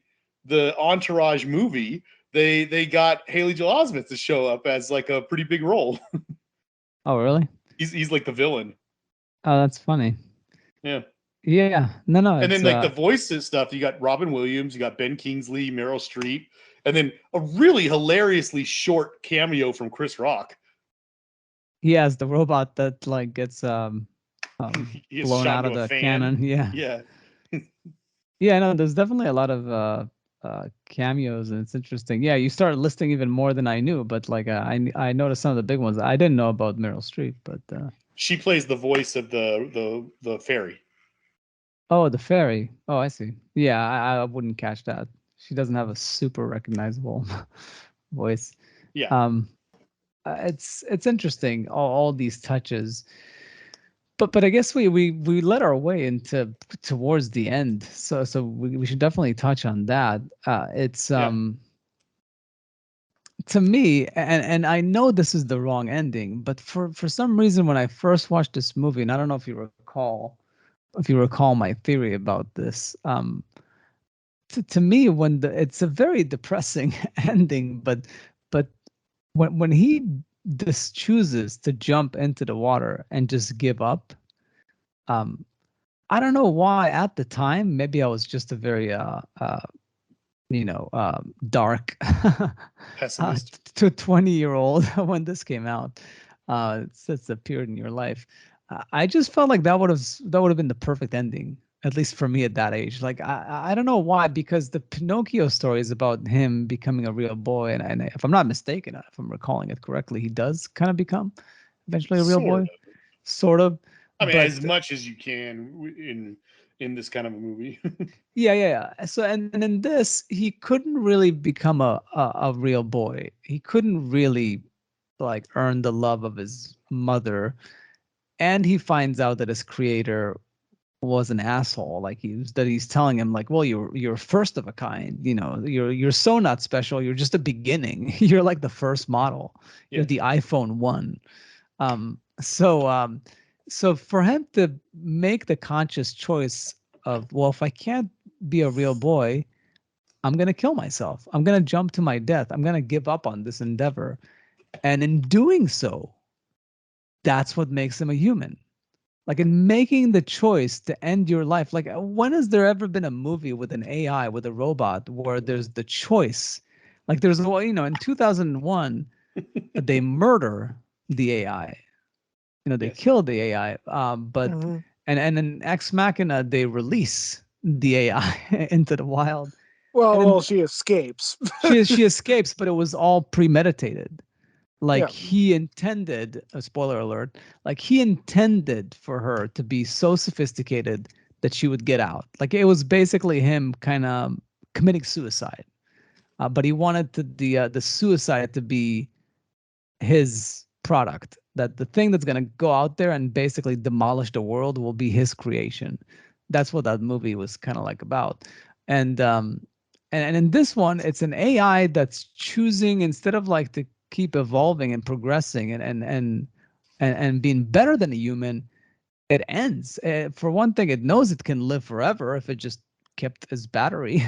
Entourage movie, they got Haley Joel Osment to show up as like a pretty big role. Oh, really? He's like the villain. Oh, that's funny. Yeah. Yeah. No. And then like the voices stuff, you got Robin Williams, you got Ben Kingsley, Meryl Streep, and then a really hilariously short cameo from Chris Rock. He has the robot that like gets blown out of the cannon. Yeah. Yeah. Yeah, no, there's definitely a lot of cameos, and it's interesting. Yeah, you start listing even more than I knew, but like I noticed some of the big ones. I didn't know about Meryl Streep, but she plays the voice of the fairy. Oh, the fairy. Oh, I see. Yeah, I wouldn't catch that. She doesn't have a super recognizable voice. Yeah. It's interesting, all these touches. But I guess we let our way into towards the end, so we should definitely touch on that. It's to me, and I know this is the wrong ending, but for some reason when I first watched this movie, and I don't know if you recall my theory about this, to me it's a very depressing ending, but when he just chooses to jump into the water and just give up, I don't know why at the time. Maybe I was just a very dark pessimist to 20-year-old when this came out. It's a period in your life. I just felt like that would have been the perfect ending, at least for me at that age. Like I don't know why, because the Pinocchio story is about him becoming a real boy, and if I'm not mistaken, if I'm recalling it correctly, he does kind of become eventually a real boy. Sort of. I mean, as much as you can in this kind of a movie. Yeah. So and in this, he couldn't really become a real boy. He couldn't really like earn the love of his mother, and he finds out that his creator was an asshole. Like he's telling him like, well, you're first of a kind. You're so not special. You're just a beginning. You're like the first model. Yeah. You're the iPhone 1. So for him to make the conscious choice of, well, if I can't be a real boy, I'm going to kill myself. I'm going to jump to my death. I'm going to give up on this endeavor. And in doing so, that's what makes him a human. Like in making the choice to end your life. Like when has there ever been a movie with an AI, with a robot, where there's the choice? Like there's, in 2001, they murder the AI. They kill the AI, but and in Ex Machina they release the AI into the wild. Well, she escapes. she escapes, but it was all premeditated. Like he intended, a spoiler alert, like he intended for her to be so sophisticated that she would get out. Like it was basically him kind of committing suicide, but he wanted the suicide to be his product. that the thing that's going to go out there and basically demolish the world will be his creation. That's what that movie was kind of like about. And and in this one, it's an AI that's choosing, instead of like to keep evolving and progressing and being better than a human, it ends. For one thing, it knows it can live forever if it just kept its battery,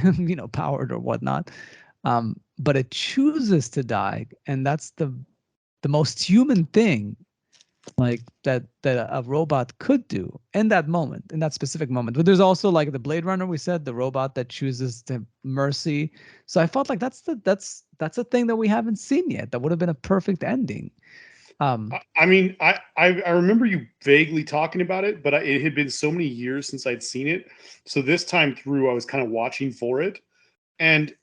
powered or whatnot. But it chooses to die, and that's the most human thing, like that a robot could do in that moment, in that specific moment. But there's also like the Blade Runner, we said, the robot that chooses to mercy. So I felt like that's a thing that we haven't seen yet. That would have been a perfect ending. I mean, I remember you vaguely talking about it, but it had been so many years since I'd seen it. So this time through, I was kind of watching for it. And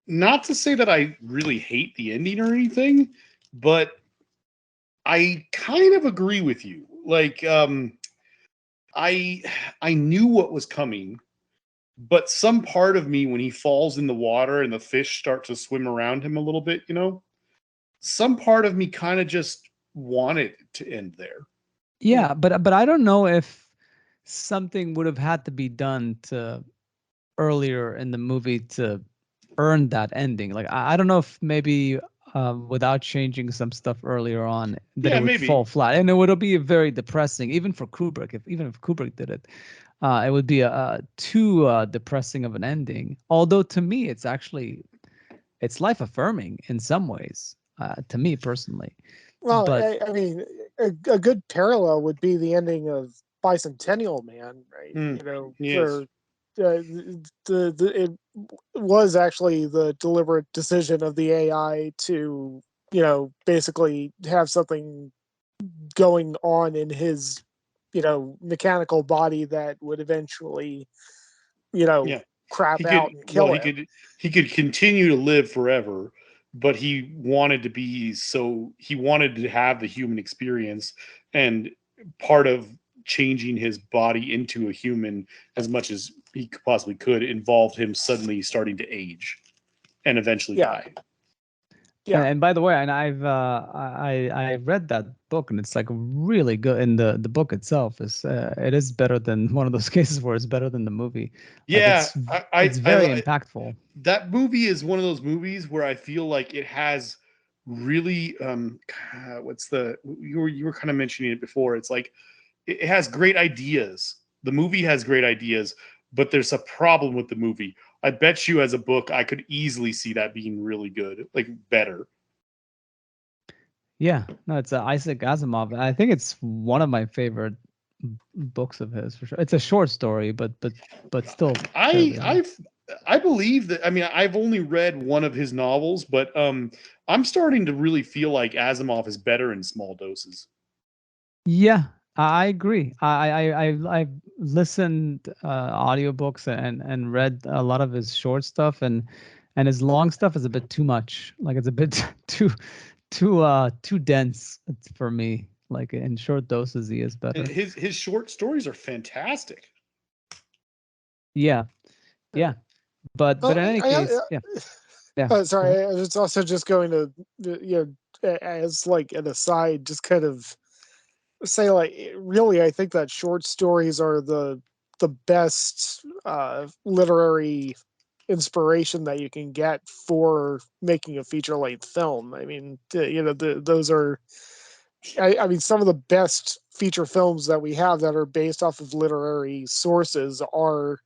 not to say that I really hate the ending or anything, but I kind of agree with you. Like, I knew what was coming, but some part of me, when he falls in the water and the fish start to swim around him a little bit, some part of me kind of just wanted it to end there. Yeah, but I don't know if something would have had to be done to earlier in the movie to earn that ending. Like I don't know if maybe without changing some stuff earlier on, that it Yeah, would fall maybe. flat, and it would be very depressing, even for Kubrick. Even if Kubrick did it, it would be a too depressing of an ending. Although to me, it's life affirming in some ways. To me personally, Well, but I mean, a good parallel would be the ending of Bicentennial Man, right? Yes. Where it was actually the deliberate decision of the AI to, basically have something going on in his, mechanical body that would eventually, Yeah. crap He could out and well, kill him. he could continue to live forever, but he wanted to have the human experience, and part of changing his body into a human as much as he possibly could involved him suddenly starting to age and eventually Yeah, die. yeah. and by the way, and I read that book, and it's like really good. And the book itself is better than one of those cases where it's better than the movie. Like Yeah, it's very impactful. that movie is one of those movies where I feel like it has really what's the you were kind of mentioning it before. It's like it has great ideas. The movie has great ideas, but there's a problem with the movie. I bet you as a book I could easily see that being really good, like better. Yeah, no, it's Isaac Asimov. I think it's one of my favorite books of his for sure. It's a short story, but still I fairly long. I believe that. I mean, I've only read one of his novels, but I'm starting to really feel like Asimov is better in small doses. Yeah, I agree. I've listened audiobooks and read a lot of his short stuff, and his long stuff is a bit too much. Like it's a bit too dense for me. Like in short doses, he is And better. his short stories are fantastic. Yeah, yeah. But Well, in any case, yeah, yeah. Go ahead. sorry, I was also just going to, as like an aside, just kind of say, like, really, I think that short stories are the best literary inspiration that you can get for making a feature length film. I mean, those are, I mean, some of the best feature films that we have that are based off of literary sources are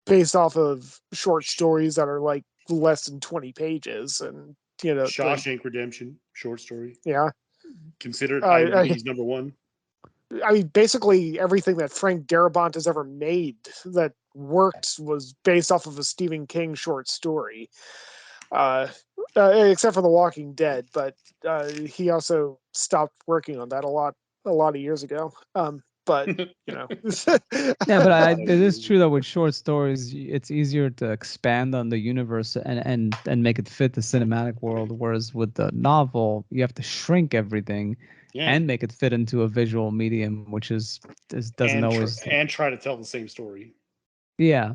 based off of short stories that are like less than 20 pages. And Shawshank Redemption short story yeah, considered I IMDb's number one. I mean, basically everything that Frank Darabont has ever made that worked was based off of a Stephen King short story, uh, except for The Walking Dead. But he also stopped working on that a lot of years ago. But you know, Yeah, but A lot it of is years. true that with short stories, it's easier to expand on the universe and make it fit the cinematic world. Whereas with the novel, you have to shrink everything Yeah, and make it fit into a visual medium, which is doesn't always. and try to tell the same story. Yeah,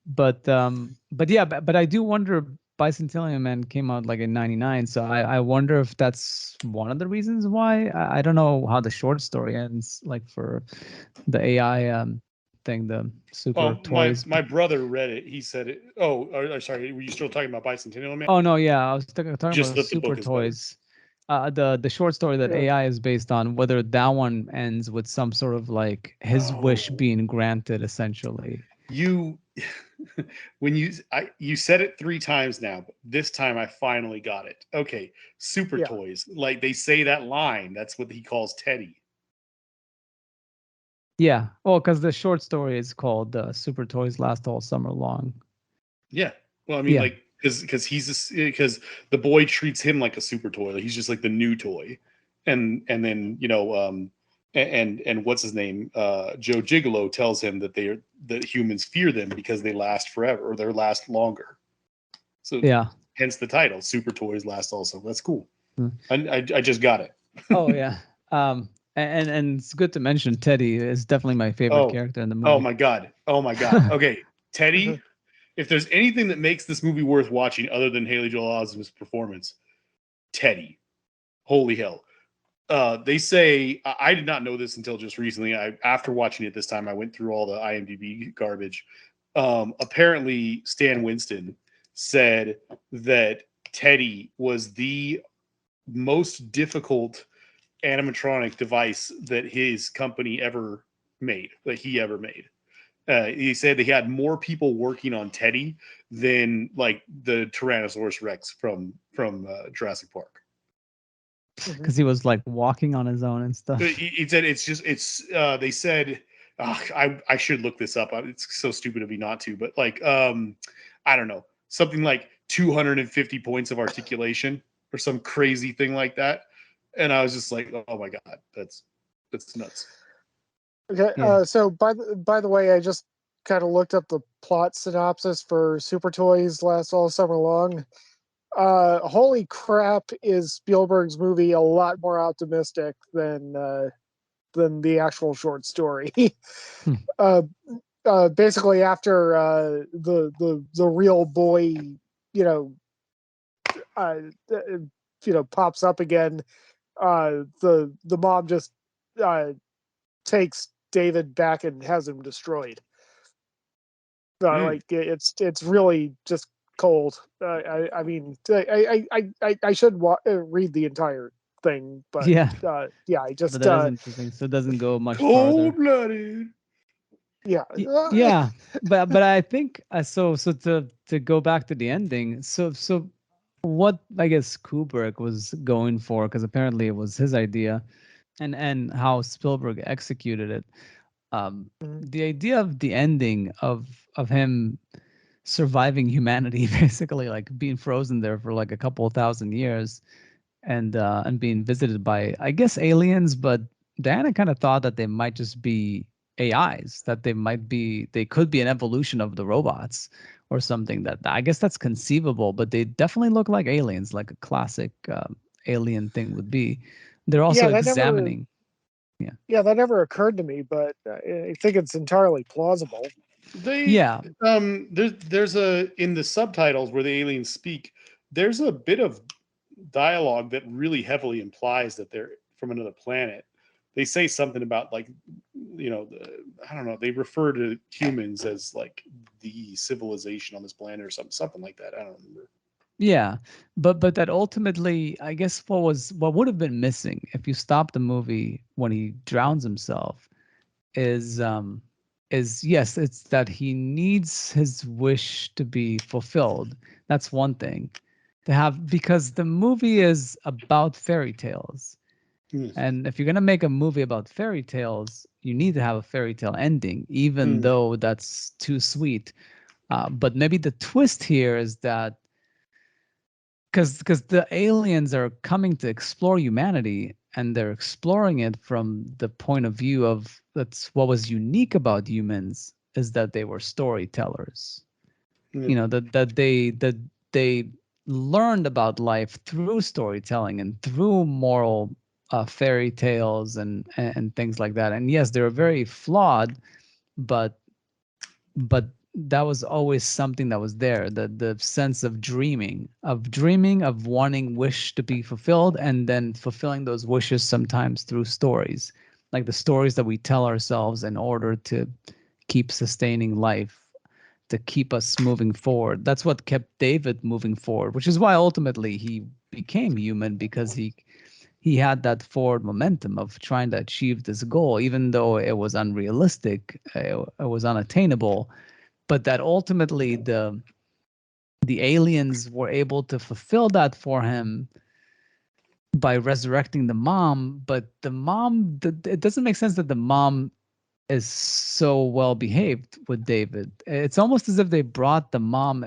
but yeah, but I do wonder. Bicentennial Man came out like in '99, so I wonder if that's one of the reasons why. I don't know how the short story ends, like for the AI thing, the super Oh, my toys. my brother read it. He said it. Oh, sorry. Were you still talking about Bicentennial Man? Oh no, yeah, I was talking Just about that the super book is better. toys. The short story that Yeah. AI is based on, whether that one ends with some sort of like his wish Oh, being granted, essentially. you you said it 3 times now, but this time I finally got it. Okay, super Yeah. toys. Like they say that line. That's what he calls Teddy. Yeah, well, because the short story is called "Super Toys Last All Summer Long." Yeah. Well, I mean, Yeah, like, because the boy treats him like a super toy. Like, he's just like the new toy, and then and what's his name? Joe Gigolo tells him that humans fear them because they last forever or they last longer. So yeah. hence the title, Super Toys Last Also. That's cool. Mm. I just got it. Oh yeah. And it's good to mention Teddy is definitely my favorite Oh, character in the oh movie. my god. Oh my god. Okay, Teddy. If there's anything that makes this movie worth watching other than Haley Joel Osment's performance, Teddy. Holy hell. They say I did not know this until just recently. After watching it this time, I went through all the IMDb garbage. Apparently, Stan Winston said that Teddy was the most difficult animatronic device that his company ever made, that he ever made. He said that he had more people working on Teddy than like the Tyrannosaurus Rex from Jurassic Park. Mhm. Because he was like walking on his own and stuff. He said they said I should look this up. It's so stupid of me not to, but like I don't know, something like 250 points of articulation or some crazy thing like that. And I was just like, oh my god, that's nuts. Okay. Yeah. So by the way, I just kind of looked up the plot synopsis for Super Toys Last All Summer Long. Holy crap! Is Spielberg's movie a lot more optimistic than the actual short story? Hmm. uh, Basically, after the real boy, you know, uh, pops up again, the mom just uh, takes David back and has him destroyed. Mm. Like it's really just cold. I mean, I should read the entire thing, but Yeah. yeah, I But just that is interesting. So it doesn't go much Cold farther. blooded. yeah. Yeah, but I think so to go back to the ending. So what I guess Kubrick was going for, because apparently it was his idea, and how Spielberg executed it. Mhm. The idea of the ending of him surviving humanity, basically like being frozen there for like a couple of thousand years, and being visited by, I guess, aliens, but Diana kind of thought that they might just be AIs, that they could be an evolution of the robots or something. That I guess that's conceivable, but they definitely look like aliens, like a classic alien thing would be. They're also Yeah, that never examining. Yeah. yeah that never occurred to me, but I think it's entirely plausible. They Yeah. there's a in the subtitles where the aliens speak, there's a bit of dialogue that really heavily implies that they're from another planet. They say something about like I don't know, they refer to humans as like the civilization on this planet or something like that. I don't remember. Yeah, but that ultimately, I guess what would have been missing if you stop the movie when he drowns himself is yes, it's that he needs his wish to be fulfilled. That's one thing to have, because the movie is about fairy tales. Mm. And if you're going to make a movie about fairy tales, you need to have a fairy tale ending, even Mm. though that's too sweet. But maybe the twist here is that because the aliens are coming to explore humanity, and they're exploring it from the point of view of, that's what was unique about humans, is that they were storytellers. Mm. That they learned about life through storytelling and through moral fairy tales and things like that. And yes, they're very flawed, but but that was always something that was there, the sense of dreaming, of wanting wish to be fulfilled, and then fulfilling those wishes sometimes through stories, like the stories that we tell ourselves in order to keep sustaining life, to keep us moving forward. That's what kept David moving forward, which is why ultimately he became human, because he had that forward momentum of trying to achieve this goal, even though it was unrealistic, it was unattainable, but that ultimately the aliens were able to fulfill that for him by resurrecting the mom. But the mom, it doesn't make sense that the mom is so well behaved with David. It's almost as if they brought the mom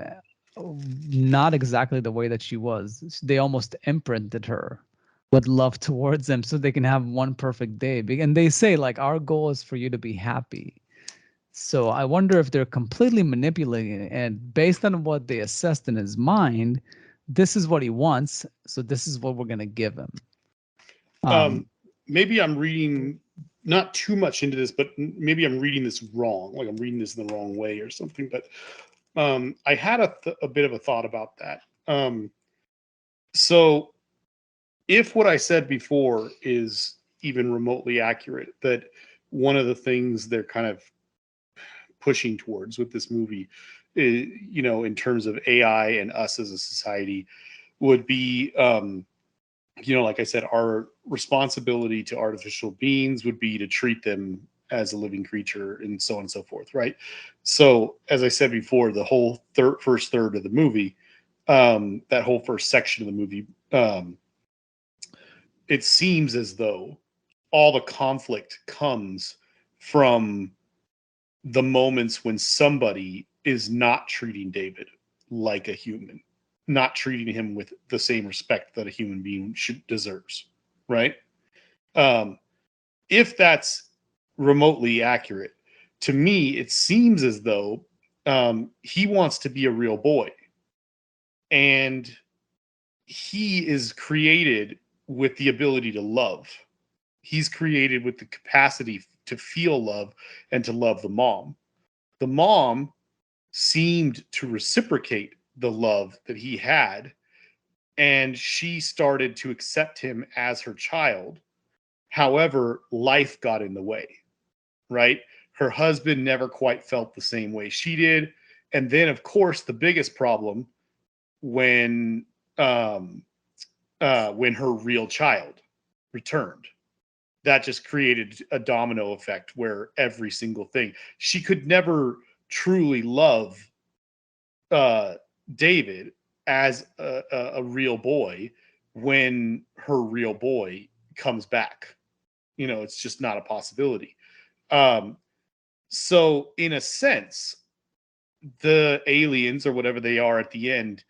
not exactly the way that she was. They almost imprinted her with love towards them so they can have one perfect day. And they say, like, our goal is for you to be happy. So I wonder if they're completely manipulating it, and based on what they assessed in his mind, this is what he wants, so this is what we're gonna give him. Maybe I'm reading not too much into this, but maybe I'm reading this wrong. Like I'm reading this in the wrong way or something. But I had a bit of a thought about that. So if what I said before is even remotely accurate, that one of the things they're kind of pushing towards with this movie, you know, in terms of AI and us as a society, would be, you know, like I said, our responsibility to artificial beings would be to treat them as a living creature and so on and so forth, right? So, as I said before, the whole first third of the movie, that whole first section of the movie, it seems as though all the conflict comes from the moments when somebody is not treating David like a human, not treating him with the same respect that a human being deserves, right? Um, if that's remotely accurate, to me, it seems as though he wants to be a real boy, and he is created with the ability to love. He's created with the capacity to feel love and to love the mom. The mom seemed to reciprocate the love that he had, and she started to accept him as her child. However, life got in the way, right? Her husband never quite felt the same way she did. And then, of course, the biggest problem when when her real child returned, that just created a domino effect where every single thing, she could never truly love David as a real boy when her real boy comes back. You know, it's just not a possibility. Um, so, in a sense, the aliens or whatever they are at the end,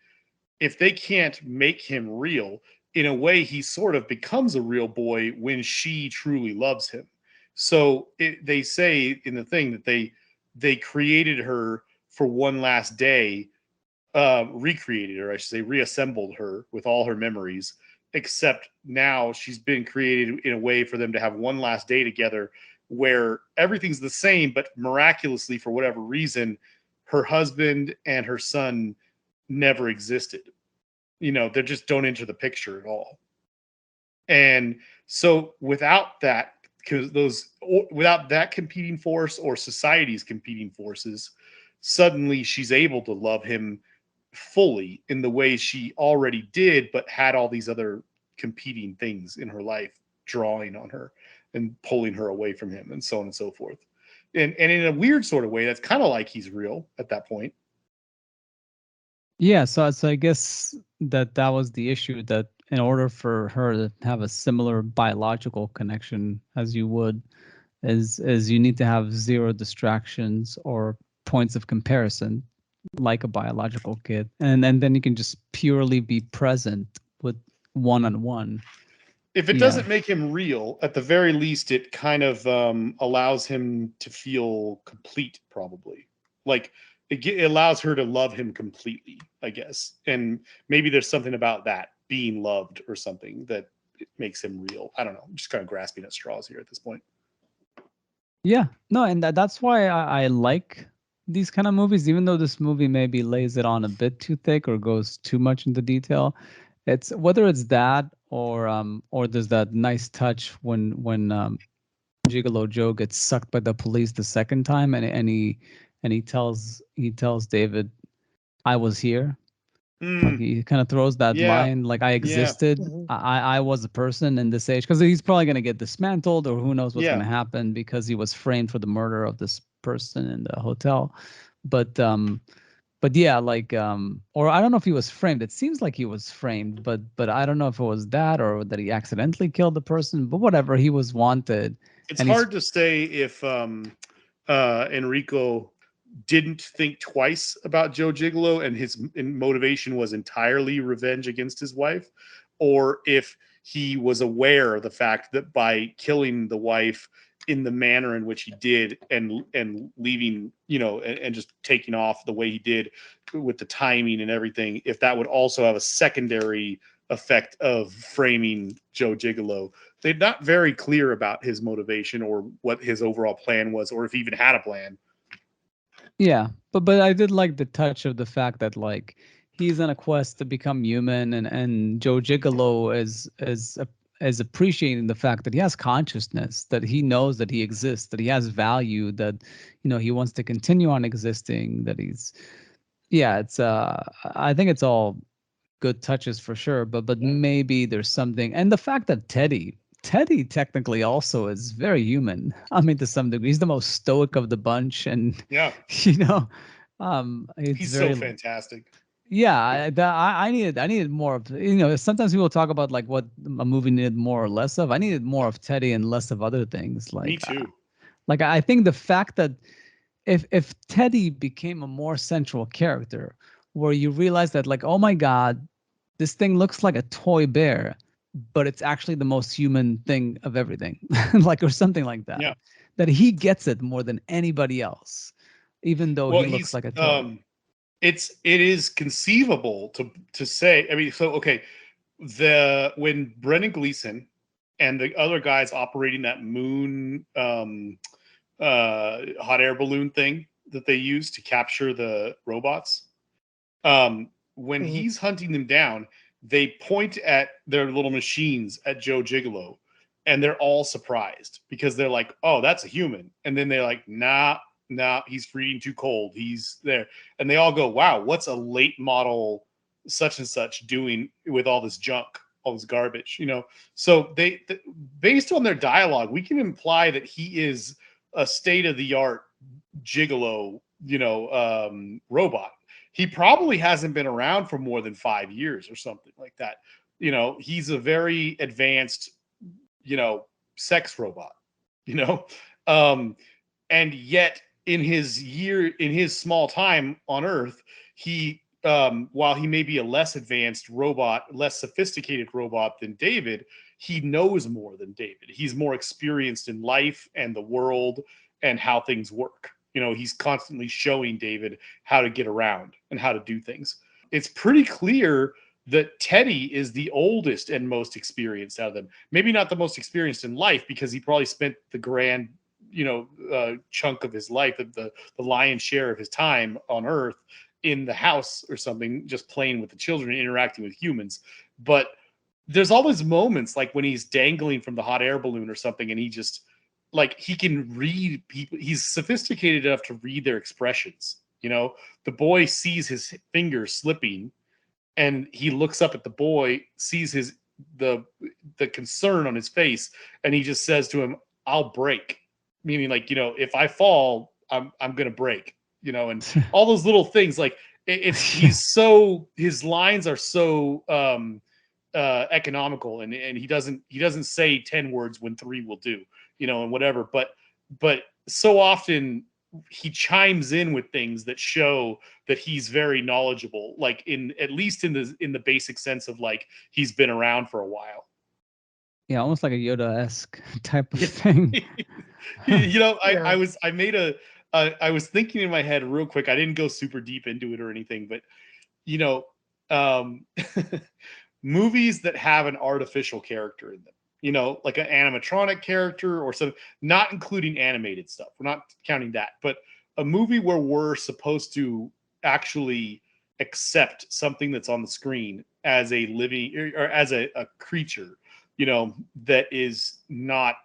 if they can't make him real, in a way, he sort of becomes a real boy when she truly loves him. So they say in the thing that they created her for one last day, recreated her, I should say, reassembled her with all her memories, except now she's been created in a way for them to have one last day together where everything's the same, but miraculously, for whatever reason, her husband and her son never existed. You know, they just don't enter the picture at all. And so without that, because without that competing force or society's competing forces, suddenly she's able to love him fully in the way she already did, but had all these other competing things in her life drawing on her and pulling her away from him and so on and so forth. And in a weird sort of way, that's kind of like he's real at that point. Yeah, so I guess that was the issue, that in order for her to have a similar biological connection as you would, is you need to have zero distractions or points of comparison like a biological kid, and then you can just purely be present with one-on-one. If it Yeah. doesn't make him real, at the very least, it kind of allows him to feel complete, probably. Like it allows her to love him completely, I guess. And maybe there's something about that being loved or something that it makes him real. I don't know. I'm just kind of grasping at straws here at this point. Yeah, no, and that's why I like these kind of movies, even though this movie maybe lays it on a bit too thick or goes too much into detail, it's whether it's that or there's that nice touch when Gigolo Joe gets sucked by the police the second time, and he tells David, "I was here." Like Mm, he kind of throws that yeah, line, like I yeah, existed. Mhm. I was a person in this age, because he's probably gonna get dismantled, or who knows what's yeah. gonna happen because he was framed for the murder of this person in the hotel. But yeah, like or I don't know if he was framed. It seems like he was framed, but I don't know if it was that or that he accidentally killed the person. But whatever, he was wanted, It's and he's hard to say if Enrico didn't think twice about Joe Gigolo and his motivation was entirely revenge against his wife, or if he was aware of the fact that by killing the wife in the manner in which he did and leaving, and just taking off the way he did with the timing and everything, if that would also have a secondary effect of framing Joe Gigolo. They're not very clear about his motivation or what his overall plan was, or if he even had a plan. Yeah, but I did like the touch of the fact that like he's on a quest to become human, and Joe Gigolo is appreciating the fact that he has consciousness, that he knows that he exists, that he has value, that he wants to continue on existing, that he's yeah, it's I think it's all good touches for sure, but maybe there's something, and the fact that Teddy technically also is very human. I mean, to some degree, he's the most stoic of the bunch, and Yeah, you know, it's he's so very fantastic. yeah. I needed more of Sometimes people talk about like what a movie needed more or less of. I needed more of Teddy and less of other things. Me too. Like I think the fact that if Teddy became a more central character, where you realize that like, oh my God, this thing looks like a toy bear, but it's actually the most human thing of everything, like or something like that. Yeah. That he gets it more than anybody else, even though Well, he looks he's like a toy. it is conceivable to say. I mean, so okay, the when Brendan Gleeson and the other guys operating that moon hot air balloon thing that they use to capture the robots, when Mhm. he's hunting them down, they point at their little machines at Joe Gigolo, and they're all surprised because they're like, "Oh, that's a human," and then they're like, "Nah, nah, he's freezing too cold. He's there," and they all go, "Wow, what's a late model such and such doing with all this junk, all this garbage?" So based on their dialogue, we can imply that he is a state of the art gigolo, robot. He probably hasn't been around for more than 5 years or something like that. He's a very advanced, you know, sex robot, you know, um, and yet in his small time on Earth, he, while he may be a less advanced robot, less sophisticated robot than David, he knows more than David. He's more experienced in life and the world and how things work. He's constantly showing David how to get around and how to do things. It's pretty clear that Teddy is the oldest and most experienced out of them. Maybe not the most experienced in life because he probably spent the grand, chunk of his life, the lion's share of his time on Earth in the house or something, just playing with the children and interacting with humans. But there's always moments like when he's dangling from the hot air balloon or something, and he just like he can read people. He's sophisticated enough to read their expressions. The boy sees his fingers slipping, and he looks up at the boy, sees the the concern on his face, and he just says to him, "I'll break," meaning like if I fall, I'm gonna break. And all those little things like it's his lines are so economical, and he doesn't say 10 words when 3 will do, and whatever, but so often he chimes in with things that show that he's very knowledgeable, like in at least in the basic sense of like he's been around for a while. Yeah, almost like a Yoda-esque type of thing. I Yeah. was I made a I was thinking in my head real quick. I didn't go super deep into it or anything, but you know, um, movies that have an artificial character in them, like an animatronic character or something, not including animated stuff. We're not counting that, but a movie where we're supposed to actually accept something that's on the screen as a living or as a creature, that is not,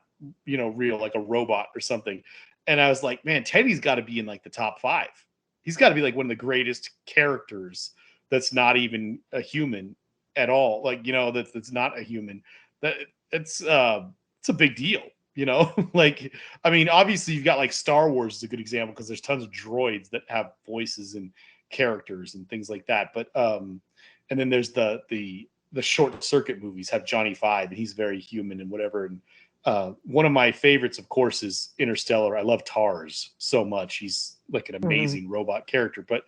real, like a robot or something. And I was like, man, Teddy's got to be in like the top 5. He's got to be like one of the greatest characters that's not even a human at all. Like, that's not a human. That it's a big deal, like, I mean, obviously you've got like Star Wars is a good example because there's tons of droids that have voices and characters and things like that. But and then there's the short circuit movies have Johnny Five, and he's very human and whatever. And one of my favorites, of course, is Interstellar. I love Tars so much. He's like an amazing robot character. But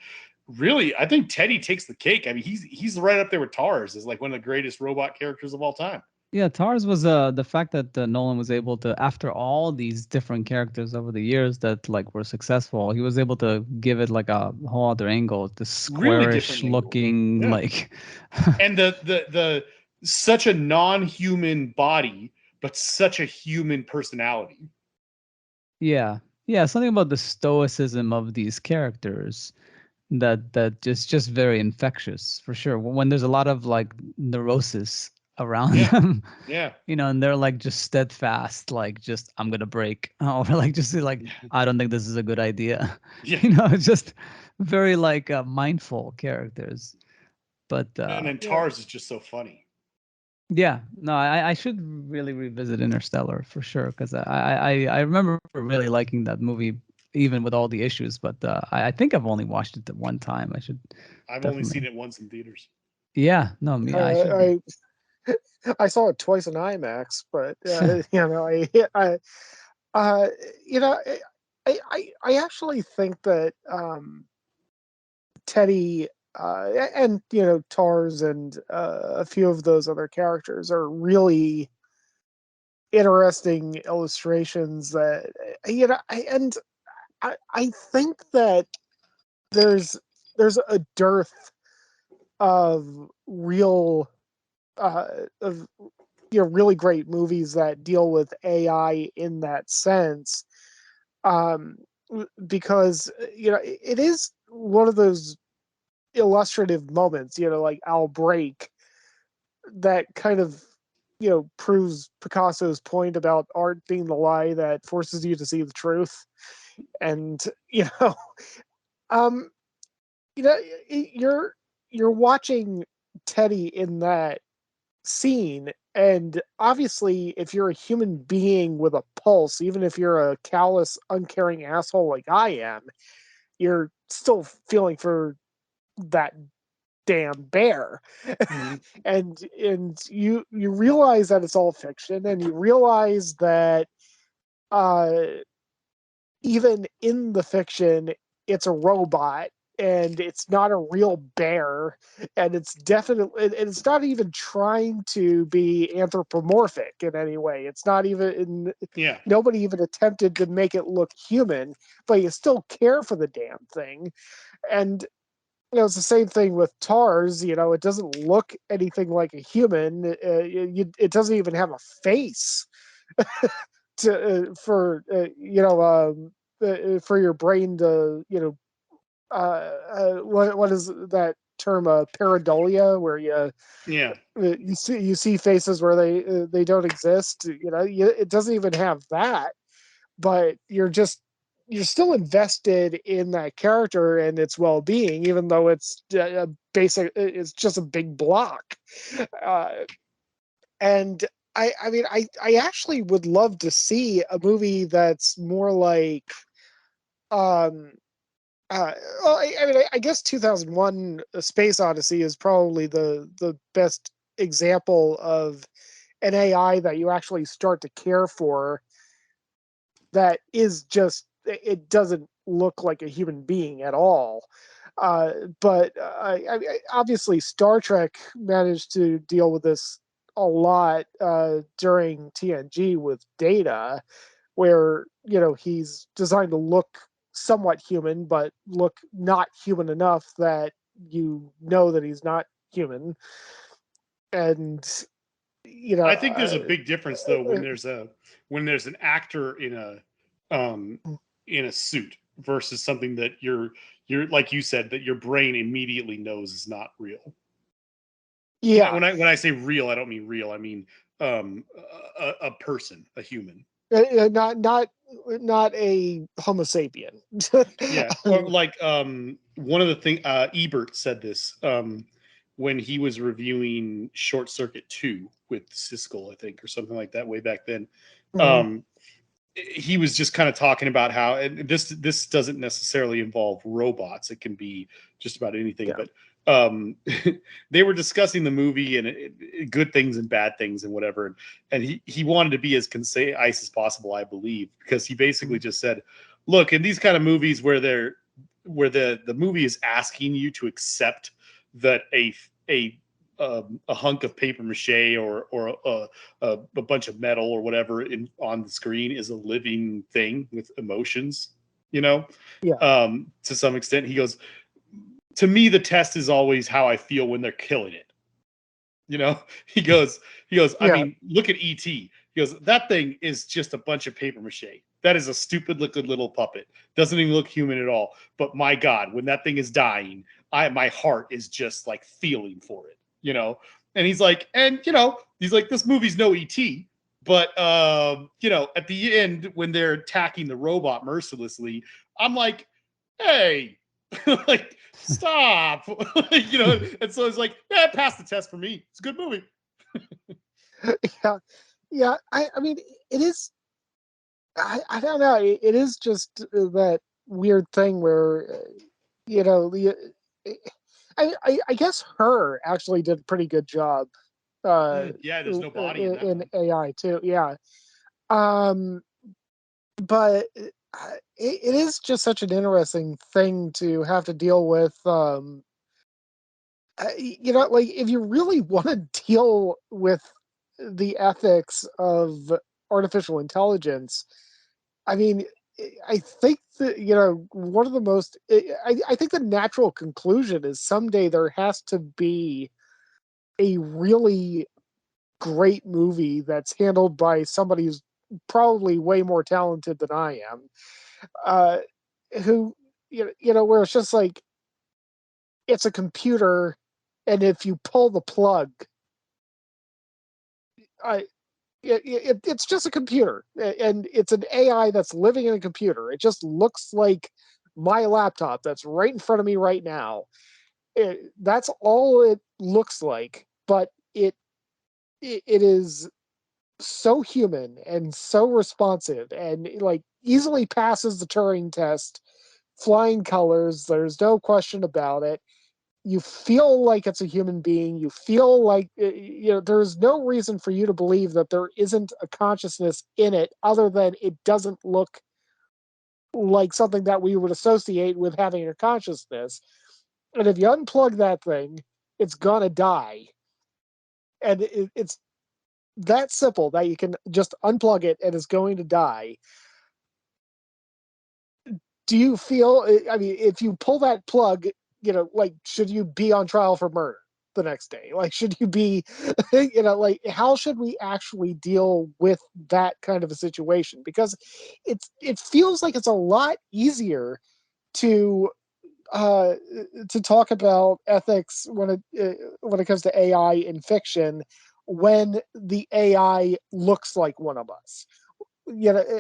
really, I think Teddy takes the cake. I mean, he's right up there with Tars as like one of the greatest robot characters of all time. Yeah, Tars was the fact that Nolan was able to, after all these different characters over the years that like were successful, he was able to give it like a whole other angle, the Really squarish different angle. looking, Yeah. like, and the such a non-human body, but such a human personality. yeah, something about the stoicism of these characters that just very infectious for sure. When there's a lot of like neurosis around them, Yeah. and they're like just steadfast, like just I'm gonna break, or like just like I don't think this is a good idea. Yeah. It's just very like mindful characters. But And then Tars is just so funny. yeah, no, I should really revisit Interstellar for sure because I remember really liking that movie even with all the issues. But I think I've only watched it the one time. I should. I've definitely. only seen it once in theaters. Yeah, no, me. I should. I saw it twice in IMAX, but I actually think that Teddy and Tars and a few of those other characters are really interesting illustrations that I think that there's a dearth of real of really great movies that deal with AI in that sense, because it is one of those illustrative moments, like I'll break, that kind of proves Picasso's point about art being the lie that forces you to see the truth. And um you're watching Teddy in that scene, and obviously if you're a human being with a pulse, even if you're a callous uncaring asshole like I am, you're still feeling for that damn bear. and you realize that it's all fiction, and you realize that uh even in the fiction it's a robot, and it's not a real bear, and it's definitely, and it's not even trying to be anthropomorphic in any way. It's not even nobody even attempted to make it look human, but you still care for the damn thing. And it's the same thing with Tars. It doesn't look anything like a human. It doesn't even have a face for your brain to what is that term, pareidolia, where you see faces where they don't exist. It doesn't even have that, but you're still invested in that character and its well-being, even though it's it's just a big block. And I mean, I actually would love to see a movie that's more like, well, I mean, I guess 2001: A Space Odyssey is probably the best example of an AI that you actually start to care for. That is just, it doesn't look like a human being at all. But obviously, Star Trek managed to deal with this a lot during TNG with Data, where he's designed to look somewhat human, but look not human enough that that he's not human. And I think there's a big difference though when there's an actor in a suit, versus something that you're like you said, that your brain immediately knows is not real. Yeah. When I say real, I don't mean real. I mean a person, a human. Not a Homo sapien. Yeah, or like one of the thing Ebert said this when he was reviewing Short Circuit 2 with Siskel, I think, or something like that way back then. Mhm. He was just kind of talking about how, and this doesn't necessarily involve robots. It can be just about anything, Yeah. but they were discussing the movie and good things and bad things and whatever. And he wanted to be as concise as possible, I believe, because he basically just said, look, in these kind of movies where the movie is asking you to accept that a hunk of paper mache or a bunch of metal or whatever on the screen is a living thing with emotions, Yeah. to some extent. He goes, to me, the test is always how I feel when they're killing it. He goes, I Yeah. mean, look at E.T. He goes, that thing is just a bunch of paper mache. That is a stupid looking little puppet. Doesn't even look human at all. But my God, when that thing is dying, my heart is just like feeling for it, And he's like, this movie's no E.T. But at the end when they're attacking the robot mercilessly, I'm like, hey, like stop. And so it's like, yeah, it passed the test for me. It's a good movie. Yeah. Yeah. I mean, it is. I don't know. It is just that weird thing where, the. I guess Her actually did a pretty good job. Yeah, there's no body in that in one. AI too. Yeah. Um. But it is just such an interesting thing to have to deal with. Like if you really want to deal with the ethics of artificial intelligence, I mean, I think that one of the most. I think the natural conclusion is someday there has to be a really great movie that's handled by somebody who's probably way more talented than I am. Uh, who where it's just like it's a computer, and if you pull the plug, I it's just a computer, and it's an AI that's living in a computer. It just looks like my laptop that's right in front of me right now. That's all it looks like, but it is so human and so responsive and like easily passes the Turing test, flying colors. There's no question about it. You feel like it's a human being. You feel like there's no reason for you to believe that there isn't a consciousness in it, other than it doesn't look like something that we would associate with having a consciousness. And if you unplug that thing, it's gonna die. And it's that simple that you can just unplug it and it's going to die. Do you feel? I mean, if you pull that plug, like, should you be on trial for murder the next day? Like, should you be, like, how should we actually deal with that kind of a situation? Because it feels like it's a lot easier to uh to talk about ethics when it comes to AI in fiction, when the AI looks like one of us,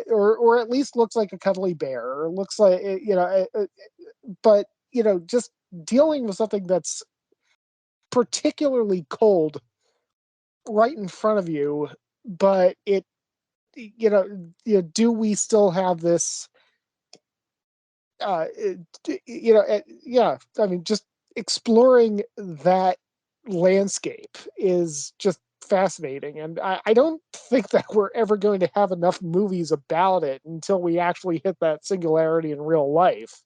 or at least looks like a cuddly bear, or looks like but just dealing with something that's particularly cold right in front of you, but do we still have this yeah, I mean, just exploring that landscape is just fascinating, and I don't think that we're ever going to have enough movies about it until we actually hit that singularity in real life.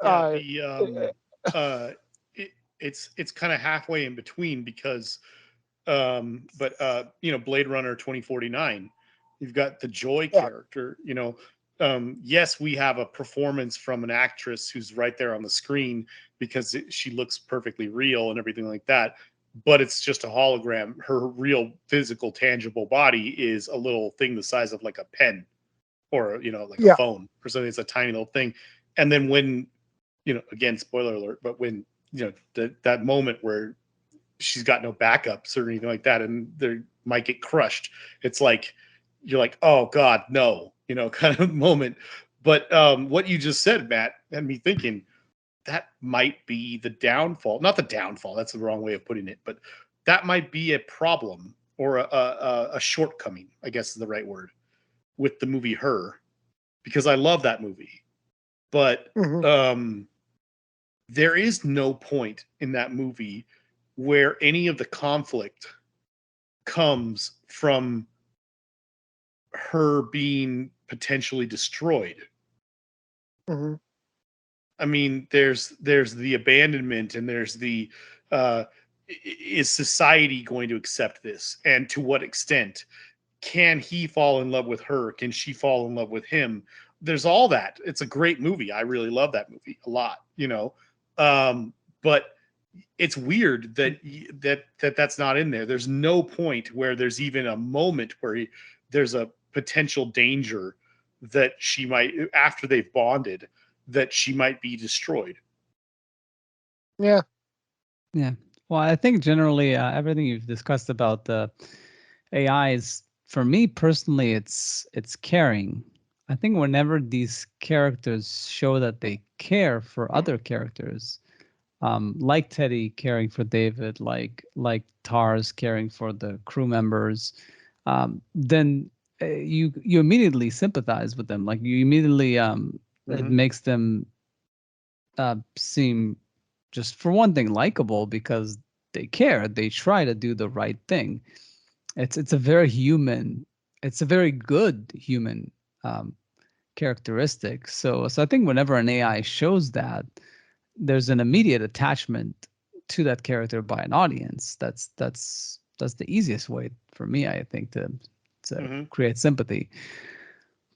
Yeah, uh, the uh it, it's kind of halfway in between because but Blade Runner 2049, you've got the Joy yeah, character. Yes, we have a performance from an actress who's right there on the screen because she looks perfectly real and everything like that, but it's just a hologram. Her real physical tangible body is a little thing the size of like a pen, or like a yeah, phone or something. It's a tiny little thing. And then when, again, spoiler alert, but when, that moment where she's got no backups or anything like that, and they might get crushed, it's like, you're like, oh God, no, kind of moment. But what you just said, Matt, had me thinking that might be the downfall. Not the downfall, that's the wrong way of putting it, but that might be a problem or a shortcoming, I guess is the right word, with the movie Her, because I love that movie. But there is no point in that movie where any of the conflict comes from her being potentially destroyed. I mean, there's the abandonment, and there's the is society going to accept this, and to what extent can he fall in love with her? Can she fall in love with him? There's all that. It's a great movie. I really love that movie a lot, but it's weird that's not in there. There's no point where there's even a moment where there's a potential danger that she might, after they've bonded, that she might be destroyed. Yeah. Well, I think generally everything you've discussed about the AI is, for me personally, it's caring. I think whenever these characters show that they care for other characters, like Teddy caring for David, like Tars caring for the crew members, then you immediately sympathize with them. Like you immediately, it makes them seem, just for one thing, likable, because they care. They try to do the right thing. It's a very human. It's a very good human characteristic. So I think whenever an AI shows that, there's an immediate attachment to that character by an audience. That's the easiest way for me, I think, to create sympathy.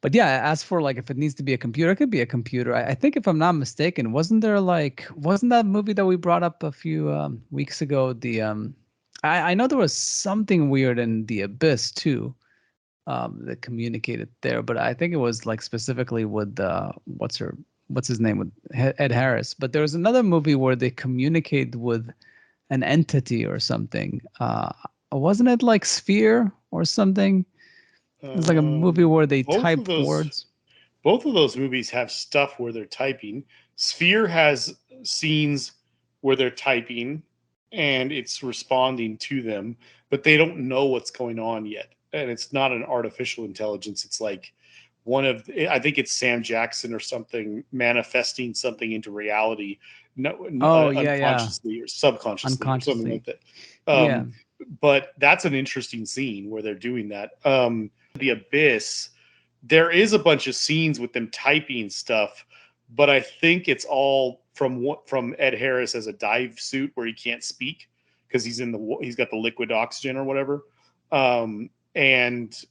But yeah, as for like if it needs to be a computer, it could be a computer. I think, if I'm not mistaken, wasn't that movie that we brought up a few weeks ago? I know there was something weird in The Abyss too, that communicated there, but I think it was like specifically with what's his name, with Ed Harris. But there was another movie where they communicate with an entity or something. Wasn't it like Sphere or something? It's like a movie where they type words. Both of those movies have stuff where they're typing. Sphere has scenes where they're typing and it's responding to them, but they don't know what's going on yet. And it's not an artificial intelligence. It's like I think it's Sam Jackson or something manifesting something into reality, unconsciously or subconsciously or something like that. But that's an interesting scene where they're doing that. The Abyss, there is a bunch of scenes with them typing stuff, but I think it's all from Ed Harris as a dive suit where he can't speak because he's got the liquid oxygen or whatever, and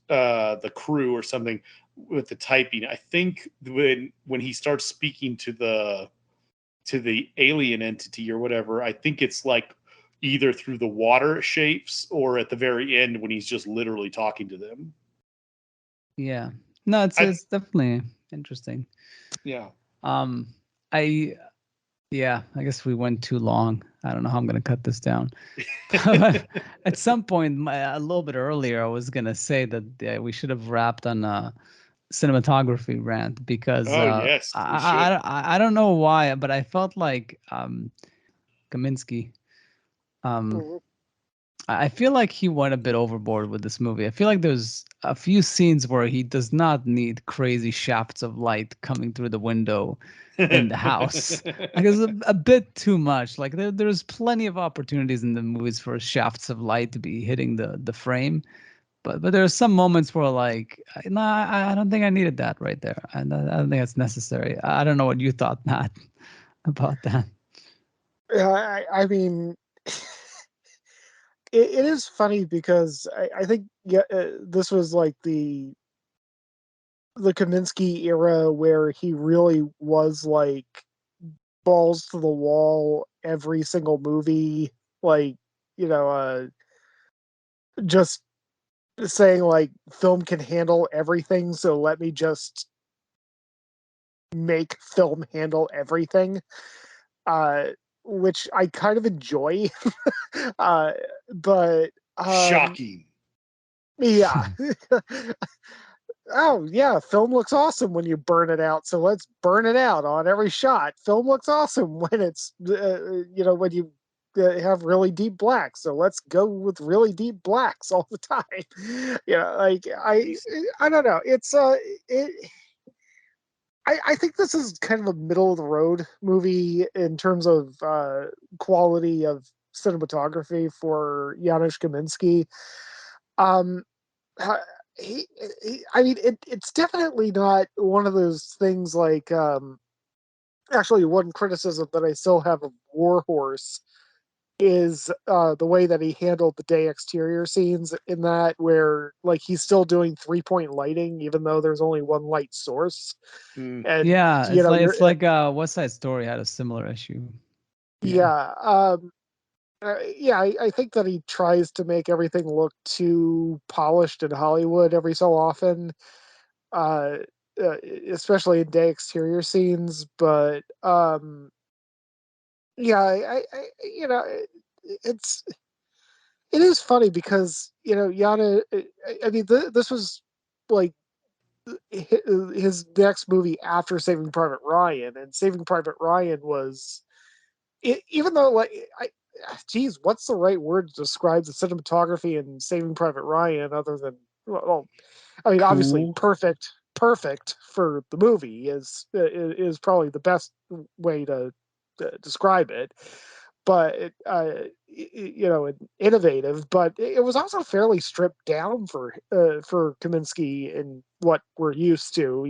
the crew or something with the typing. I think when he starts speaking to the alien entity or whatever, I think it's like either through the water shapes or at the very end when he's just literally talking to them. Yeah. No, it's definitely interesting. Yeah. I guess we went too long. I don't know how I'm going to cut this down. At some point, a little bit earlier, I was going to say that we should have wrapped on a cinematography rant, because yes, I don't know why, but I felt like Kaminsky, I feel like he went a bit overboard with this movie. I feel like there's a few scenes where he does not need crazy shafts of light coming through the window in the house. Like, it's a bit too much. Like there's plenty of opportunities in the movies for shafts of light to be hitting the frame. But there are some moments where, like, no, I don't think I needed that right there. And I don't think it's necessary. I don't know what you thought, Matt, about that. Yeah, I mean, it is funny because I think this was like the Kaminsky era where he really was like balls to the wall every single movie, like, just saying like film can handle everything, so let me just make film handle everything, which I kind of enjoy. But Shocking. yeah. Oh yeah, film looks awesome when you burn it out, so let's burn it out on every shot. Film looks awesome when it's when you have really deep blacks, so let's go with really deep blacks all the time. Like I don't know. It's it I think this is kind of a middle of the road movie in terms of quality of cinematography for Janusz Kaminski. Um, uh, I mean, it's definitely not one of those things like. Actually, one criticism that I still have of Warhorse is the way that he handled the day exterior scenes. In that, where like he's still doing 3-point lighting, even though there's only one light source, Mm. and Yeah, you're it's like West Side Story had a similar issue. Yeah. yeah. Yeah, I think that he tries to make everything look too polished in Hollywood every so often, uh, uh, especially in day exterior scenes. But yeah, it's it is funny because Yana. I mean, this was like his next movie after Saving Private Ryan, and Saving Private Ryan was even though like geez, what's the right word to describe the cinematography in Saving Private Ryan other than well, I mean, obviously Cool. perfect for the movie is probably the best way to describe it, but innovative, but it was also fairly stripped down for Kaminsky and what we're used to.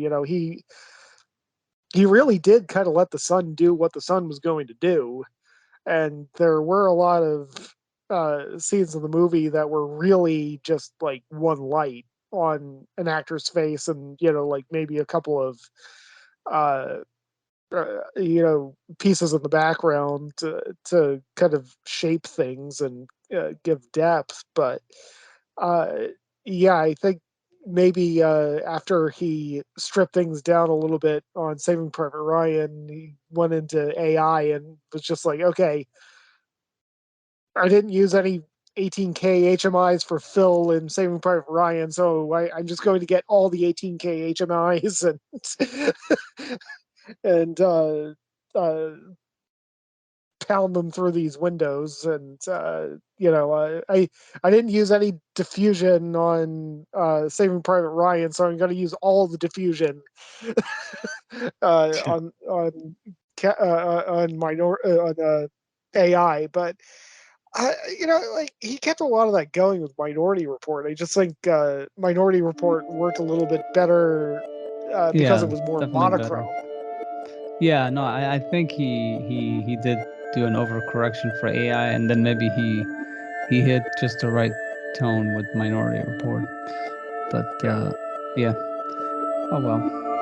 He really did kind of let the sun do what the sun was going to do, and there were a lot of scenes in the movie that were really just like one light on an actor's face, and like maybe a couple of uh, pieces in the background to kind of shape things and give depth. But uh, yeah, I think maybe after he stripped things down a little bit on Saving Private Ryan, he went into AI and was just like, okay, I didn't use any 18K HMIs for Phil in Saving Private Ryan, so I'm just going to get all the 18K HMIs and uh, pound them through these windows. And I didn't use any diffusion on Saving Private Ryan, so I'm going to use all the diffusion on AI, but like he kept a lot of that going with Minority Report. I just think Minority Report worked a little bit better because Yeah, it was more definitely better. monochrome. Yeah, no, I think he did do an overcorrection for AI, and then maybe he hit just the right tone with Minority Report. But Yeah. yeah. Oh well.